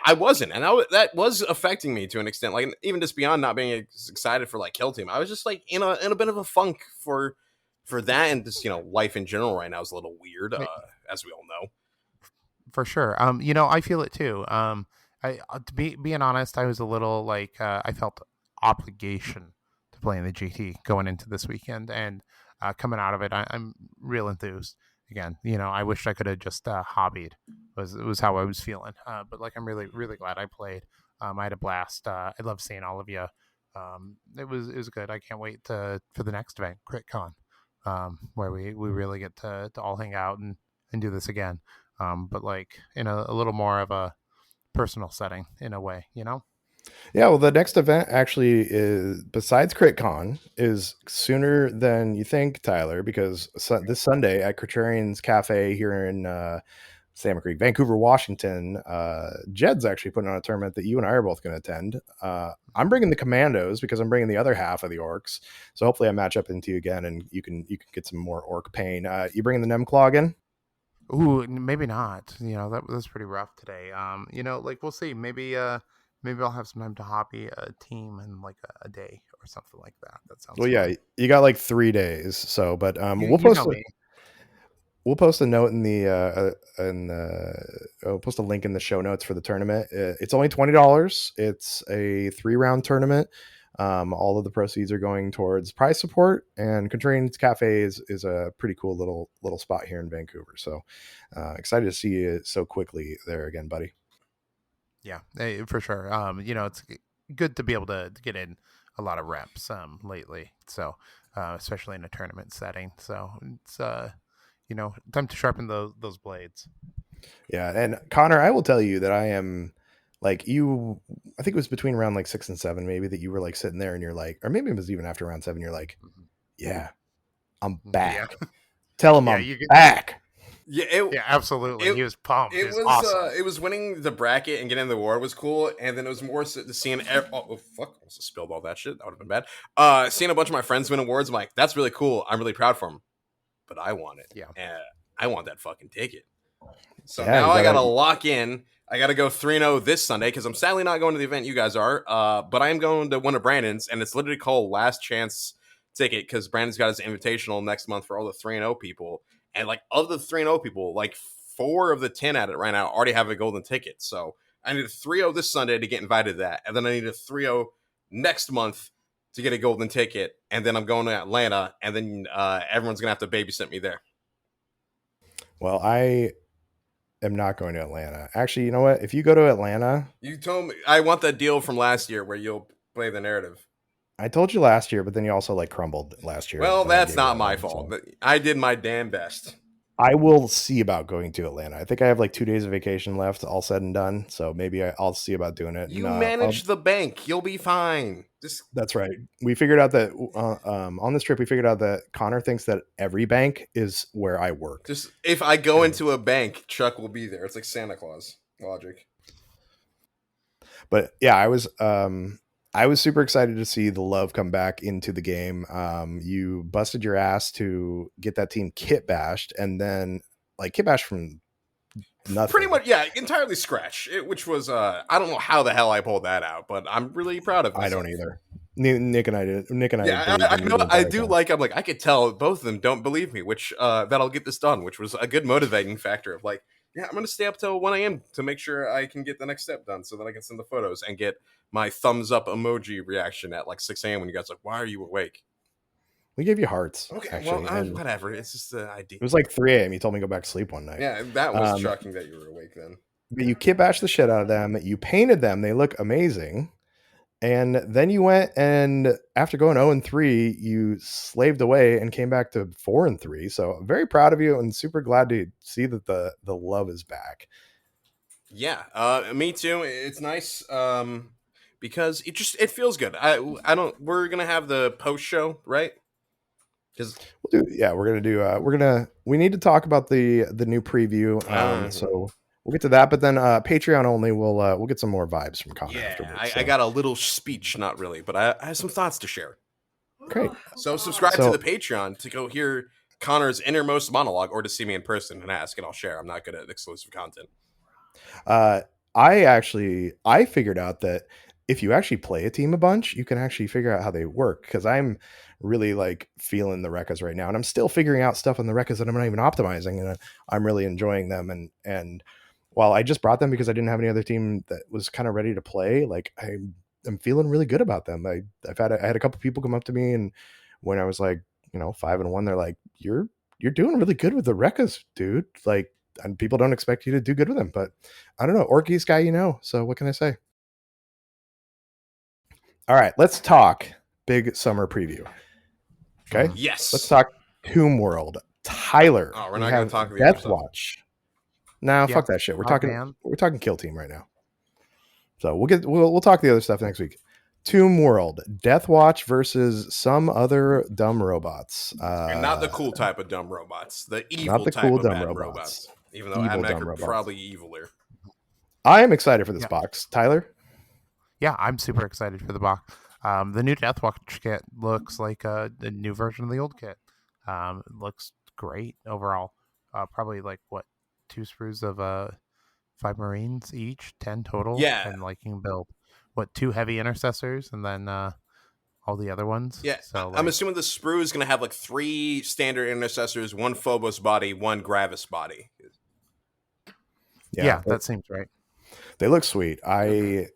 I wasn't, and that was affecting me to an extent. Even just beyond not being excited for Kill Team, I was just in a bit of a funk for that, and just life in general right now is a little weird, as we all know. For sure. I feel it too. To being honest, I was a little I felt obligation to play in the GT going into this weekend, and coming out of it, I'm real enthused again. I wished I could have just hobbied. Was how I was feeling. But I'm really really glad I played. I had a blast. I love seeing all of you. It was good. I can't wait for the next event, CRITCon, where we really get to all hang out and do this again. But in a little more of a personal setting in a way, Yeah, well, the next event actually is, besides CritCon, is sooner than you think, Tyler, because this Sunday at Contrain's Cafe here in Salmon Creek, Vancouver, Washington, Jed's actually putting on a tournament that you and I are both going to attend. I'm bringing the Commandos because I'm bringing the other half of the Orcs, so hopefully I match up into you again and you can get some more Orc pain. You bringing the Nemclaw again? Ooh, maybe not. That's pretty rough today. We'll see. Maybe I'll have some time to hobby a team in a day or something like that. That sounds well. Fun. Yeah, you got 3 days. So, but we'll post a note I'll post a link in the show notes for the tournament. It's only $20. It's a 3-round tournament. All of the proceeds are going towards prize support, and Contrain's Cafe is a pretty cool little spot here in Vancouver. So excited to see you so quickly there again, buddy. Yeah, for sure. good to be able to get in a lot of reps lately. So especially in a tournament setting. So it's time to sharpen those blades. Yeah, and Connor, I will tell you that I am like you. I think it was between round like 6 and 7, maybe, that you were like sitting there and you're like, or maybe it was even after round 7. You're like, yeah, I'm Yeah, back. Tell him yeah, I'm back. Yeah, yeah, absolutely. He was pumped. It was awesome. it was winning the bracket and getting the award was cool, and then it was more seeing fuck, I almost spilled all that shit. That would have been bad. Seeing a bunch of my friends win awards, I'm like, that's really cool. I'm really proud for them, but I want it. Yeah, And I want that fucking ticket. So Yeah, now I gotta lock in. I gotta go 3-0 this Sunday because I'm sadly not going to the event you guys are. But I am going to one of Brandon's, and it's literally called Last Chance Ticket because Brandon's got his invitational next month for all the 3-0 people. And like of the 3-0 people, like 4 of the 10 at it right now already have a golden ticket. So I need a 3-0 this Sunday to get invited to that. And then I need a 3-0 next month to get a golden ticket. And then I'm going to Atlanta, and then everyone's gonna have to babysit me there. Well, I am not going to Atlanta. Actually, you know what? If you go to Atlanta, You told me I want that deal from last year where you'll play the narrative. I told you last year, but then you also like crumbled last year. Well, that's not my one, fault. so. I did my damn best. I will see about going to Atlanta. I think I have like 2 days of vacation left, all said and done. So maybe I'll see about doing it. You And, manage the bank. You'll be fine. Just that's right. We figured out that on this trip, we figured out that Connor thinks that every bank is where I work. if I go into a bank, Chuck will be there. It's like Santa Claus logic. But yeah, I was super excited to see the love come back into the game. You busted your ass to get that team kit bashed, and then like kit bashed from nothing. Pretty much, yeah, entirely scratch. Which was I don't know how the hell I pulled that out, but I'm really proud of myself. I don't either. Nick and I did. Nick and I. Yeah, I know. I do like. I'm like. I could tell both of them don't believe me, which that I'll get this done, which was a good motivating factor of like, yeah, I'm gonna stay up till 1 a.m. to make sure I can get the next step done, so that I can send the photos and get my thumbs up emoji reaction at like 6 a.m. when you guys are like, why are you awake? We gave you hearts. Okay, actually, well, whatever. It's just the idea. It was like 3 a.m. You told me to go back to sleep one night. Yeah, that was shocking that you were awake then. But you kit bashed the shit out of them. You painted them. They look amazing. And then you went and after going 0-3, you slaved away and came back to 4-3. So I'm very proud of you and super glad to see that the love is back. Yeah, me too. It's nice because it feels good. I don't. We're gonna have the post show, right? Because we need to talk about the new preview. So we'll get to that, but then Patreon only. We'll get some more vibes from Connor. Yeah, I got a little speech, not really, but I have some thoughts to share. Great. So subscribe to the Patreon to go hear Connor's innermost monologue, or to see me in person and ask, and I'll share. I'm not good at exclusive content. I figured out that if you actually play a team a bunch, you can actually figure out how they work. Because I'm really like feeling the Rekkas right now, and I'm still figuring out stuff on the Rekkas that I'm not even optimizing, and I'm really enjoying them. And while I just brought them because I didn't have any other team that was kind of ready to play, like I'm feeling really good about them. I had a couple people come up to me, and when I was like, 5-1, they're like, you're doing really good with the Rekkas, dude. Like, and people don't expect you to do good with them, but I don't know. Orky's guy, so what can I say? All right, let's talk big summer preview. Okay. Yes. Let's talk Tomb World. Tyler. Oh, we're not going to talk the Death Watch. No, fuck that shit. We're talking Kill Team right now. So we'll talk the other stuff next week. Tomb World, Death Watch versus some other dumb robots. And not the cool type of dumb robots. The evil type of dumb robots. Even though Admech are probably eviler. I am excited for this box. Tyler? Yeah, I'm super excited for the box. The new Death Watch kit looks like the new version of the old kit. It looks great overall. Probably like 2 sprues of 5 Marines each, 10 total. Yeah. And like you can build 2 heavy intercessors and then all the other ones. Yeah. So I'm assuming the sprue is going to have like 3 standard intercessors, 1 Phobos body, 1 Gravis body. Yeah, that seems right. They look sweet. I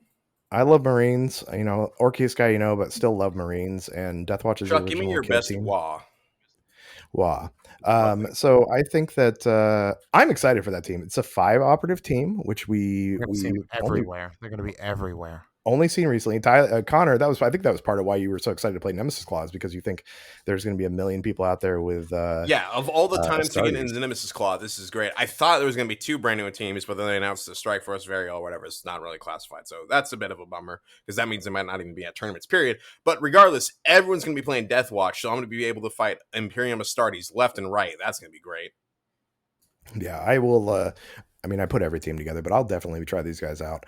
love Marines, Orky's guy, but still love Marines, and Death Watch is Chuck, give me your best wah. So I think that I'm excited for that team. It's a 5 operative team, which we everywhere. They're going to be everywhere. only seen recently. Connor, I think that was part of why you were so excited to play Nemesis Claws, because you think there's going to be a million people out there with Yeah, of all the times to get Astartes. into Nemesis Claw, this is great. I thought there was going to be 2 brand new teams, but then they announced the Strike Force Varial or whatever. It's not really classified. So that's a bit of a bummer because that means they might not even be at tournaments, period. But regardless, everyone's going to be playing Death Watch. So I'm going to be able to fight Imperium Astartes left and right. That's going to be great. Yeah, I will. I mean, I put every team together, but I'll definitely try these guys out.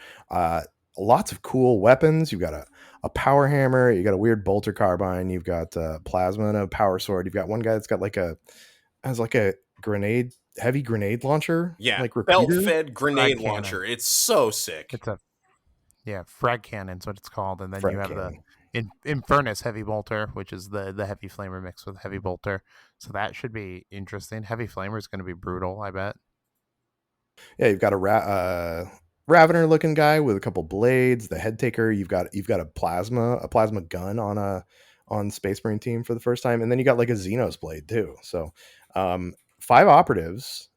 Lots of cool weapons. You've got a power hammer. You got a weird bolter carbine. You've got plasma and a power sword. You've got one guy that's got has a heavy grenade launcher. Yeah, like repeater. Belt-fed grenade Frag launcher. cannon. It's so sick. It's a frag cannon's what it's called, and then Frag you have cannon. the Infernus heavy bolter, which is the heavy flamer mixed with heavy bolter. So that should be interesting. Heavy flamer is going to be brutal, I bet. Yeah, you've got a Ravener looking guy with a couple blades. The head taker. You've got a plasma gun on Space Marine team for the first time, and then you got like a Xenos blade too. So 5 operatives.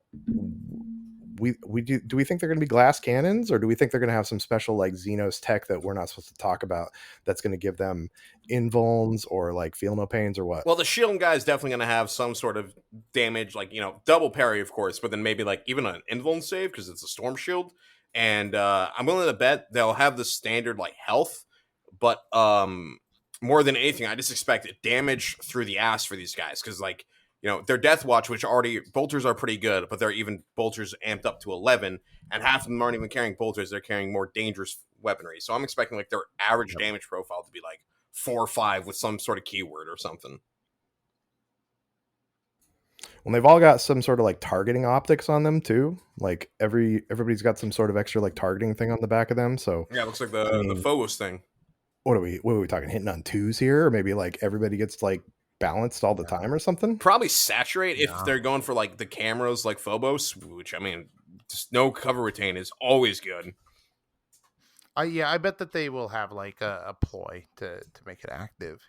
Do we think they're going to be glass cannons, or do we think they're going to have some special like Xenos tech that we're not supposed to talk about that's going to give them invulns or like feel no pains or what? Well, the shield guy is definitely going to have some sort of damage, like, double parry, of course, but then maybe like even an invuln save because it's a storm shield. And I'm willing to bet they'll have the standard like health, but more than anything, I just expect it damage through the ass for these guys because like their Death Watch, which already bolters are pretty good, but they're even bolters amped up to 11, and half of them aren't even carrying bolters; they're carrying more dangerous weaponry. So I'm expecting like their average damage profile to be like 4 or 5 with some sort of keyword or something. Well, they've all got some sort of like targeting optics on them too. Like everybody's got some sort of extra like targeting thing on the back of them. So yeah, it looks like the Phobos thing. What are we talking? Hitting on 2s here, or maybe like everybody gets like balanced all the time or something? Probably saturate if they're going for like the cameras like Phobos, which I mean, just no cover retain is always good. I bet that they will have like a ploy to make it active.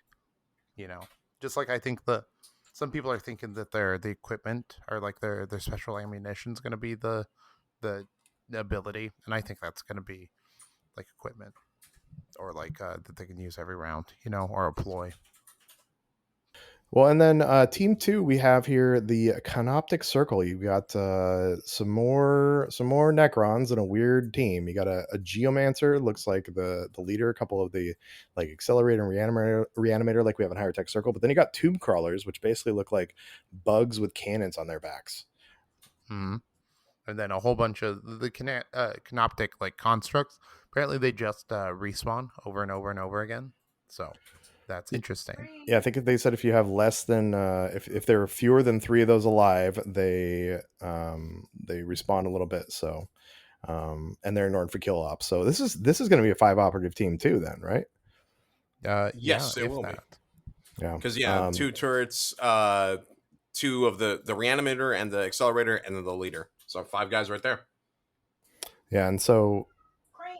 Just like I think some people are thinking that the equipment or like their special ammunition is going to be the ability, and I think that's going to be like equipment or like that they can use every round, or a ploy. Well, and then team 2, we have here the Canoptic Circle. You've got some more Necrons and a weird team. You got a Geomancer, looks like the leader, a couple of the like Accelerator and Reanimator like we have in Higher Tech Circle. But then you got Tomb Crawlers, which basically look like bugs with cannons on their backs. Mm-hmm. And then a whole bunch of the Canoptic like constructs. Apparently they just respawn over and over and over again. So that's interesting. Yeah, I think they said if you have less than if there are fewer than 3 of those alive, they respawn a little bit. So and they're ignored for kill ops. So this is going to be a 5 operative team too, then, right? Yes, it will be. Yeah, because 2 turrets, 2 of the Reanimator and the Accelerator, and then the leader. So 5 guys right there. Yeah, and so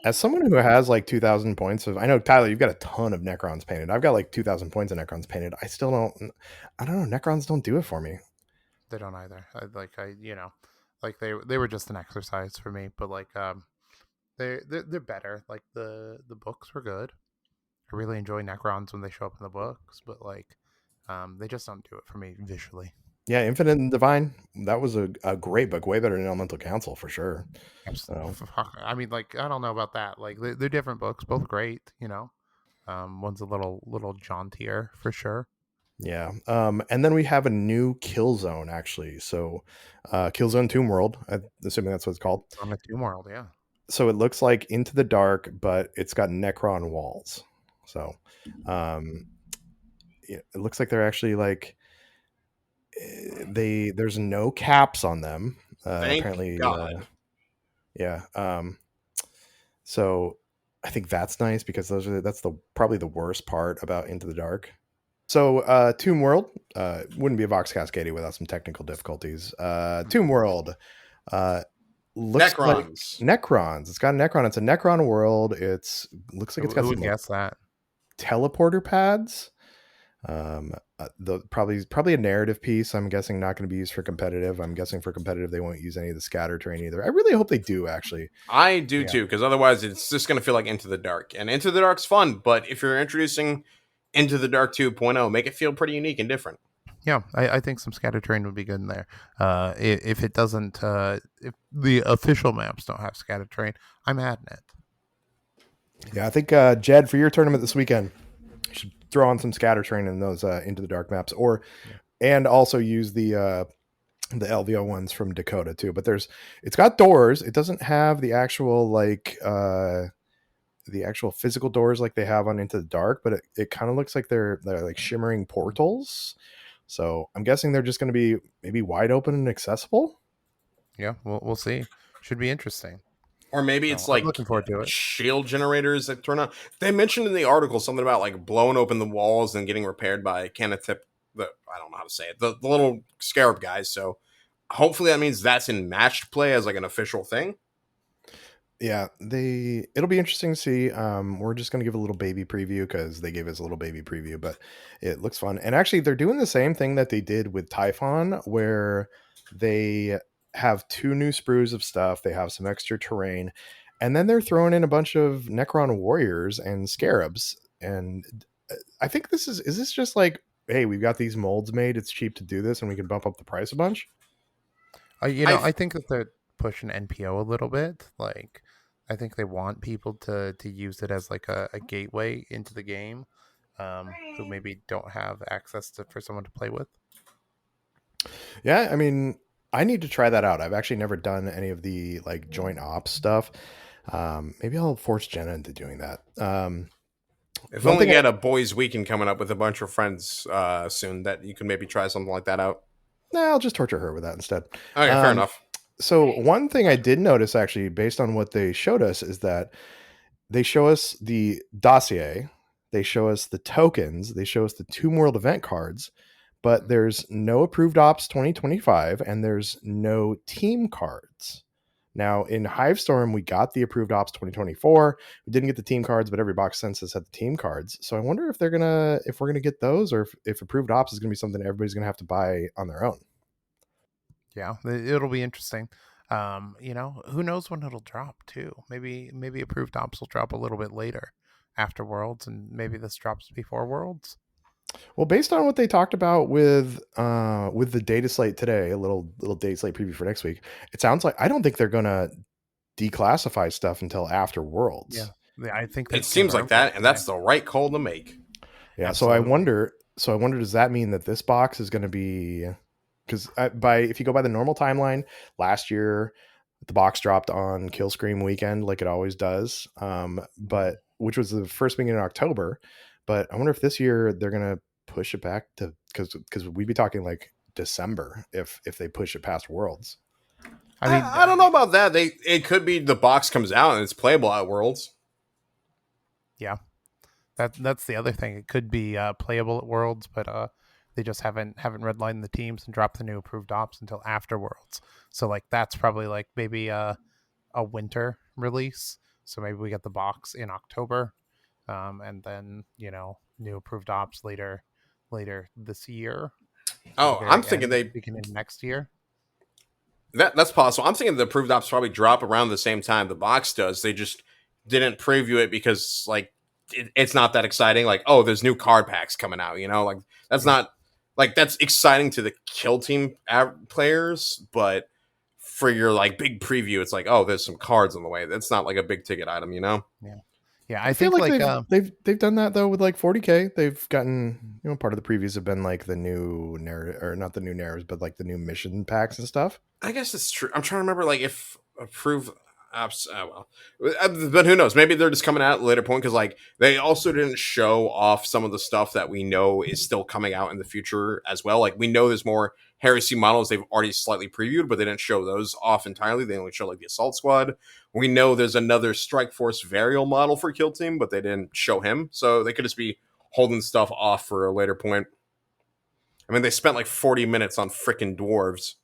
as someone who has like 2,000 points I know, Tyler, you've got a ton of Necrons painted. I've got like 2,000 points of Necrons painted. I don't know. Necrons don't do it for me. They don't either. Like they were just an exercise for me, but like they're better. Like the books were good. I really enjoy Necrons when they show up in the books, but like they just don't do it for me visually. Yeah, Infinite and Divine, that was a great book, way better than Elemental Council for sure. So. I mean, like I don't know about that. Like they're different books, both great. One's a little jauntier for sure. Yeah. And then we have a new Killzone actually. So Killzone Tomb World, I'm assuming that's what it's called. On the Tomb World, yeah. So it looks like Into the Dark, but it's got Necron walls. So it looks like they're actually like there's no caps on them. Thank apparently God. Yeah. So I think that's nice because that's probably the worst part about Into the Dark. So Tomb World wouldn't be a Vox Cascadia without some technical difficulties. Tomb World looks Necrons. like Necrons. It's got a Necron. It's a Necron world. Looks like it's got Who some would guess that? teleporter pads. the probably a narrative piece. I'm guessing not going to be used for competitive. I'm guessing for competitive they won't use any of the scatter terrain either. I really hope they do actually. I do Yeah. too, because otherwise it's just going to feel like Into the Dark. And Into the Dark's fun, but if you're introducing Into the Dark 2.0, make it feel pretty unique and different. Yeah, I think some scatter terrain would be good in there. If it doesn't, if the official maps don't have scatter terrain, I'm adding it. Yeah, I think Jed, for your tournament this weekend, you should throw on some scatter terrain in those Into the Dark maps, or Yeah. and also use the LVO ones from Dakota too. But it's got doors. It doesn't have the actual the actual physical doors like they have on Into the Dark, but it kind of looks like they're like shimmering portals. So I'm guessing they're just going to be maybe wide open and accessible. Yeah, we'll see. Should be interesting. Or maybe So it's I'm like looking forward to it. shield generators that turn on. They mentioned in the article something about like blowing open the walls and getting repaired by Canatip. I don't know how to say it. The little scarab guys. So hopefully that means that's in matched play as like an official thing. Yeah, it'll be interesting to see. We're just going to give a little baby preview because they gave us a little baby preview, but it looks fun. And actually, they're doing the same thing that they did with Typhon, where they have 2 new sprues of stuff. They have some extra terrain, and then they're throwing in a bunch of Necron warriors and scarabs. And I think is this just like, hey, we've got these molds made. It's cheap to do this, and we can bump up the price a bunch. I I think that they're pushing NPO a little bit. Like, I think they want people to use it as like a gateway into the game, who maybe don't have access to for someone to play with. Yeah, I mean, I need to try that out. I've actually never done any of the like joint ops stuff. Maybe I'll force Jenna into doing that. if One only thing, you had a boys' weekend coming up with a bunch of friends soon that you can maybe try something like that out. I'll just torture her with that instead. Okay, fair Um, enough. so one thing I did notice actually, based on what they showed us, is that they show us the dossier, they show us the tokens, they show us the Tomb World event cards, but there's no approved ops 2025 and there's no team cards. Now in Hivestorm, we got the approved ops 2024. We didn't get the team cards, but every box census had the team cards. So I wonder if we're gonna get those, or if approved ops is gonna be something everybody's gonna have to buy on their own. Yeah, it'll be interesting. Who knows when it'll drop too? Maybe approved ops will drop a little bit later after Worlds, and maybe this drops before Worlds. Well, based on what they talked about with the data slate today, a little data slate preview for next week, it sounds like I don't think they're gonna declassify stuff until after Yeah, Worlds. I think It they've seems like confirmed it that, and that's today. the right call to make. Yeah, Absolutely. so I wonder, does that mean that this box is going to be, because by if you go by the normal timeline, last year the box dropped on Kill Scream weekend like it always does, but which was the first weekend in October. But I wonder if this year they're going to push it back to, because we'd be talking like December if they push it past Worlds. I mean, I don't know about that. It could be the box comes out and it's playable at Worlds. yeah, that's the other thing. It could be playable at Worlds, but they just haven't redlined the teams and dropped the new approved ops until after Worlds. So like that's probably like maybe a winter release. So maybe we get the box in October, and then new approved ops later this year, at the Oh, I'm very thinking end, beginning of next year. that's possible. I'm thinking the approved ops probably drop around the same time the box does. They just didn't preview it because like it's not that exciting. Like, oh, there's new card packs coming out. Like that's Yeah. not like that's exciting to the kill team players, but for your like big preview, it's like, oh, there's some cards on the way. That's not like a big ticket item. Yeah. Yeah. I I feel think like like they've done that though with like 40K. They've gotten, part of the previews have been like the new narrative, or not the new narratives, but like the new mission packs and stuff. I guess it's true. I'm trying to remember like if approved apps. But who knows? Maybe they're just coming out at a later point because like they also didn't show off some of the stuff that we know is still coming out in the future as well. Like we know there's more Heresy models they've already slightly previewed, but they didn't show those off entirely. They only show like the Assault Squad. We know there's another Strike Force Varial model for Kill Team, but they didn't show him, so they could just be holding stuff off for a later point. I mean, they spent like 40 minutes on freaking dwarves.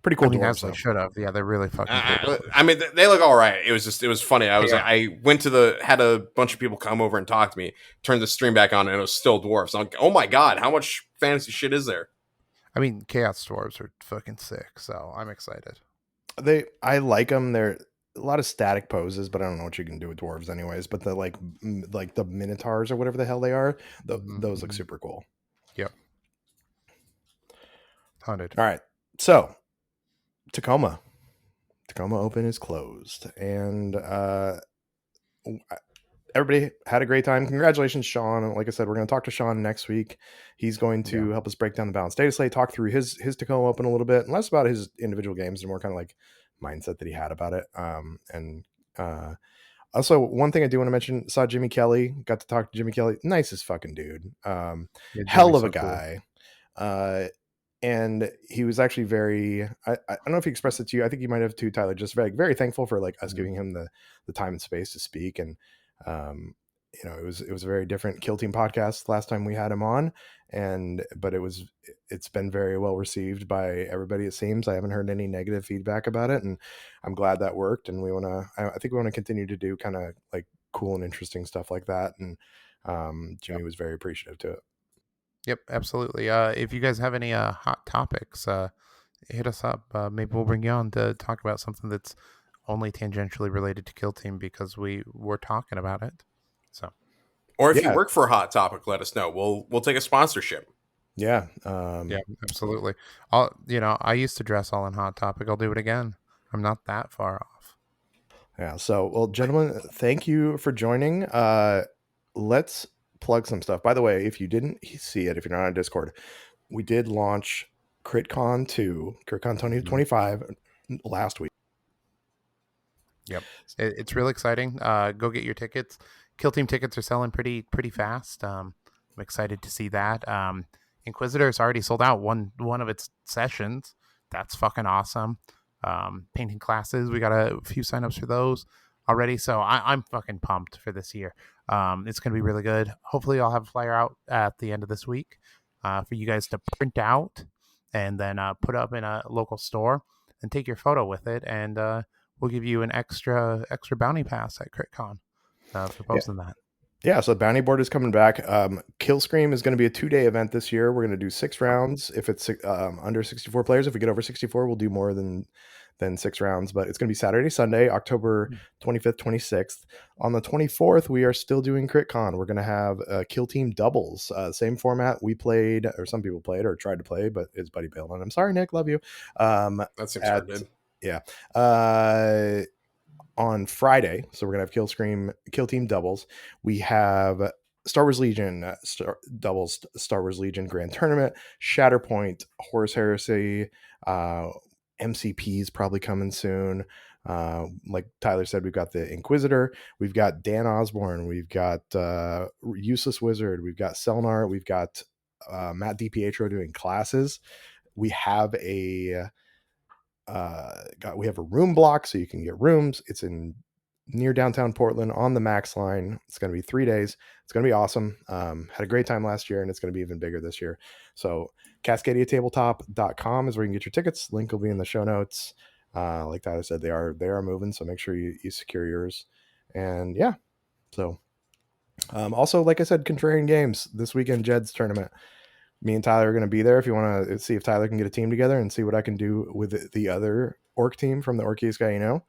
pretty cool I mean, as dwarves they though. should have. Yeah, they're really fucking cool. I mean, they look all right. It was funny. Yeah. I went to had a bunch of people come over and talk to me, turned the stream back on, and it was still dwarves. I'm like, oh my god, how much fantasy shit is there? I mean, Chaos Dwarves are fucking sick, so I'm excited. I like them. They're a lot of static poses, but I don't know what you can do with dwarves anyways. But the like the minotaurs or whatever the hell they are, those look super cool. Yep. 100. All right, so Tacoma Open is closed, and everybody had a great time. Congratulations, Sean. Like I said, we're going to talk to Sean next week. He's going to help us break down the balanced data slate, talk through his Tacoma Open a little bit, and less about his individual games and more kind of like mindset that he had about it. Also, one thing I do want to mention, saw Jimmy Kelly, got to talk to Jimmy Kelly. Nicest fucking dude. Hell of a guy. Cool. And he was actually very, I don't know if he expressed it to you. I think he might have too, Tyler, just very thankful for like us giving him the time and space to speak. And, it was a very different Kill Team podcast last time we had him on. But it's been very well received by everybody. It seems. I haven't heard any negative feedback about it, and I'm glad that worked. And I think we want to continue to do kind of like cool and interesting stuff like that. And Jimmy was very appreciative to it. Yep, absolutely. If you guys have any hot topics, hit us up. Maybe we'll bring you on to talk about something that's only tangentially related to Kill Team because we were talking about it. So, or if you work for a hot topic, let us know. We'll take a sponsorship. Yeah. Yeah, absolutely. I used to dress all in Hot Topic. I'll do it again. I'm not that far off. Yeah. So, well, gentlemen, thank you for joining. Let's plug some stuff. By the way, if you didn't see it, if you're not on Discord, we did launch CRITCon 2025 last week. Yep. It's really exciting. Go get your tickets. Kill Team tickets are selling pretty fast. I'm excited to see that. Inquisitor's already sold out one of its sessions. That's fucking awesome. Painting classes, we got a few signups for those already, so I'm fucking pumped for this year. It's going to be really good. Hopefully I'll have a flyer out at the end of this week for you guys to print out and then put up in a local store and take your photo with it, and we'll give you an extra bounty pass at CRITCon for posting that. Yeah, so the bounty board is coming back. Kill Scream is going to be a 2-day event this year. We're going to do 6 rounds. If it's under 64 players, if we get over 64, we'll do more than 6 rounds. But it's going to be Saturday, Sunday, October 25th, 26th. On the 24th, we are still doing CRITCon. We're going to have Kill Team doubles. Same format we played, or some people played or tried to play, but his buddy bailed on him. Sorry, Nick, love you. That seems good. Yeah. On Friday, so we're gonna have Kill Team doubles. We have Star Wars Legion doubles, Star Wars Legion Grand Tournament, Shatterpoint, Horus Heresy, MCP's probably coming soon. Like Tyler said, we've got the Inquisitor, we've got Dan Osborne, we've got Useless Wizard, we've got Selnar, we've got Matt DiPietro doing classes. We have we have a room block so you can get rooms. It's in near downtown Portland on the Max line. It's going to be 3 days. It's going to be awesome. Had a great time last year, and it's going to be even bigger this year. So CascadiaTabletop.com is where you can get your tickets. Link will be in the show notes. Like Tyler said, they are moving, so make sure you secure yours. And yeah, so also, like I said, Contrain Games this weekend, Jed's tournament. Me and Tyler are going to be there if you want to see if Tyler can get a team together and see what I can do with the other orc team from the Orkiest guy you know.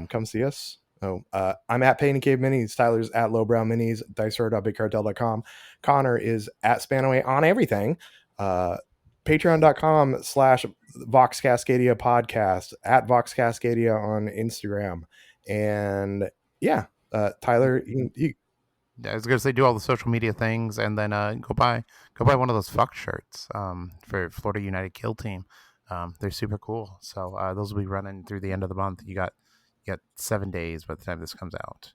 Come see us. I'm at Pain and Cave Minis. Tyler's at Lowbrow Minis. Dicer.bigcartel.com. Connor is at Spanaway on everything. Patreon.com/Vox Cascadia podcast, at Vox Cascadia on Instagram. And yeah, Tyler, I was gonna say do all the social media things and then go buy one of those fuck shirts for Florida United Kill Team. They're super cool. So those will be running through the end of the month. You got 7 days by the time this comes out.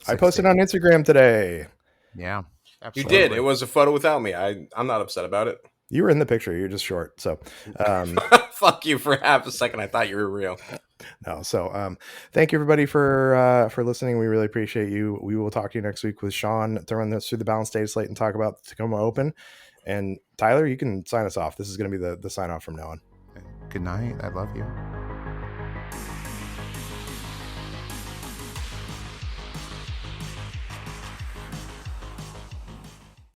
I posted on Instagram today. Yeah, absolutely. You did. It was a photo without me. I'm not upset about it. You were in the picture. You're just short. So fuck you. For half a second I thought you were real. No. So thank you everybody for listening. We really appreciate you. We will talk to you next week with Sean to run this through the balanced data slate and talk about the Tacoma Open. And Tyler, you can sign us off. This is going to be the sign off from now on. Good night. I love you.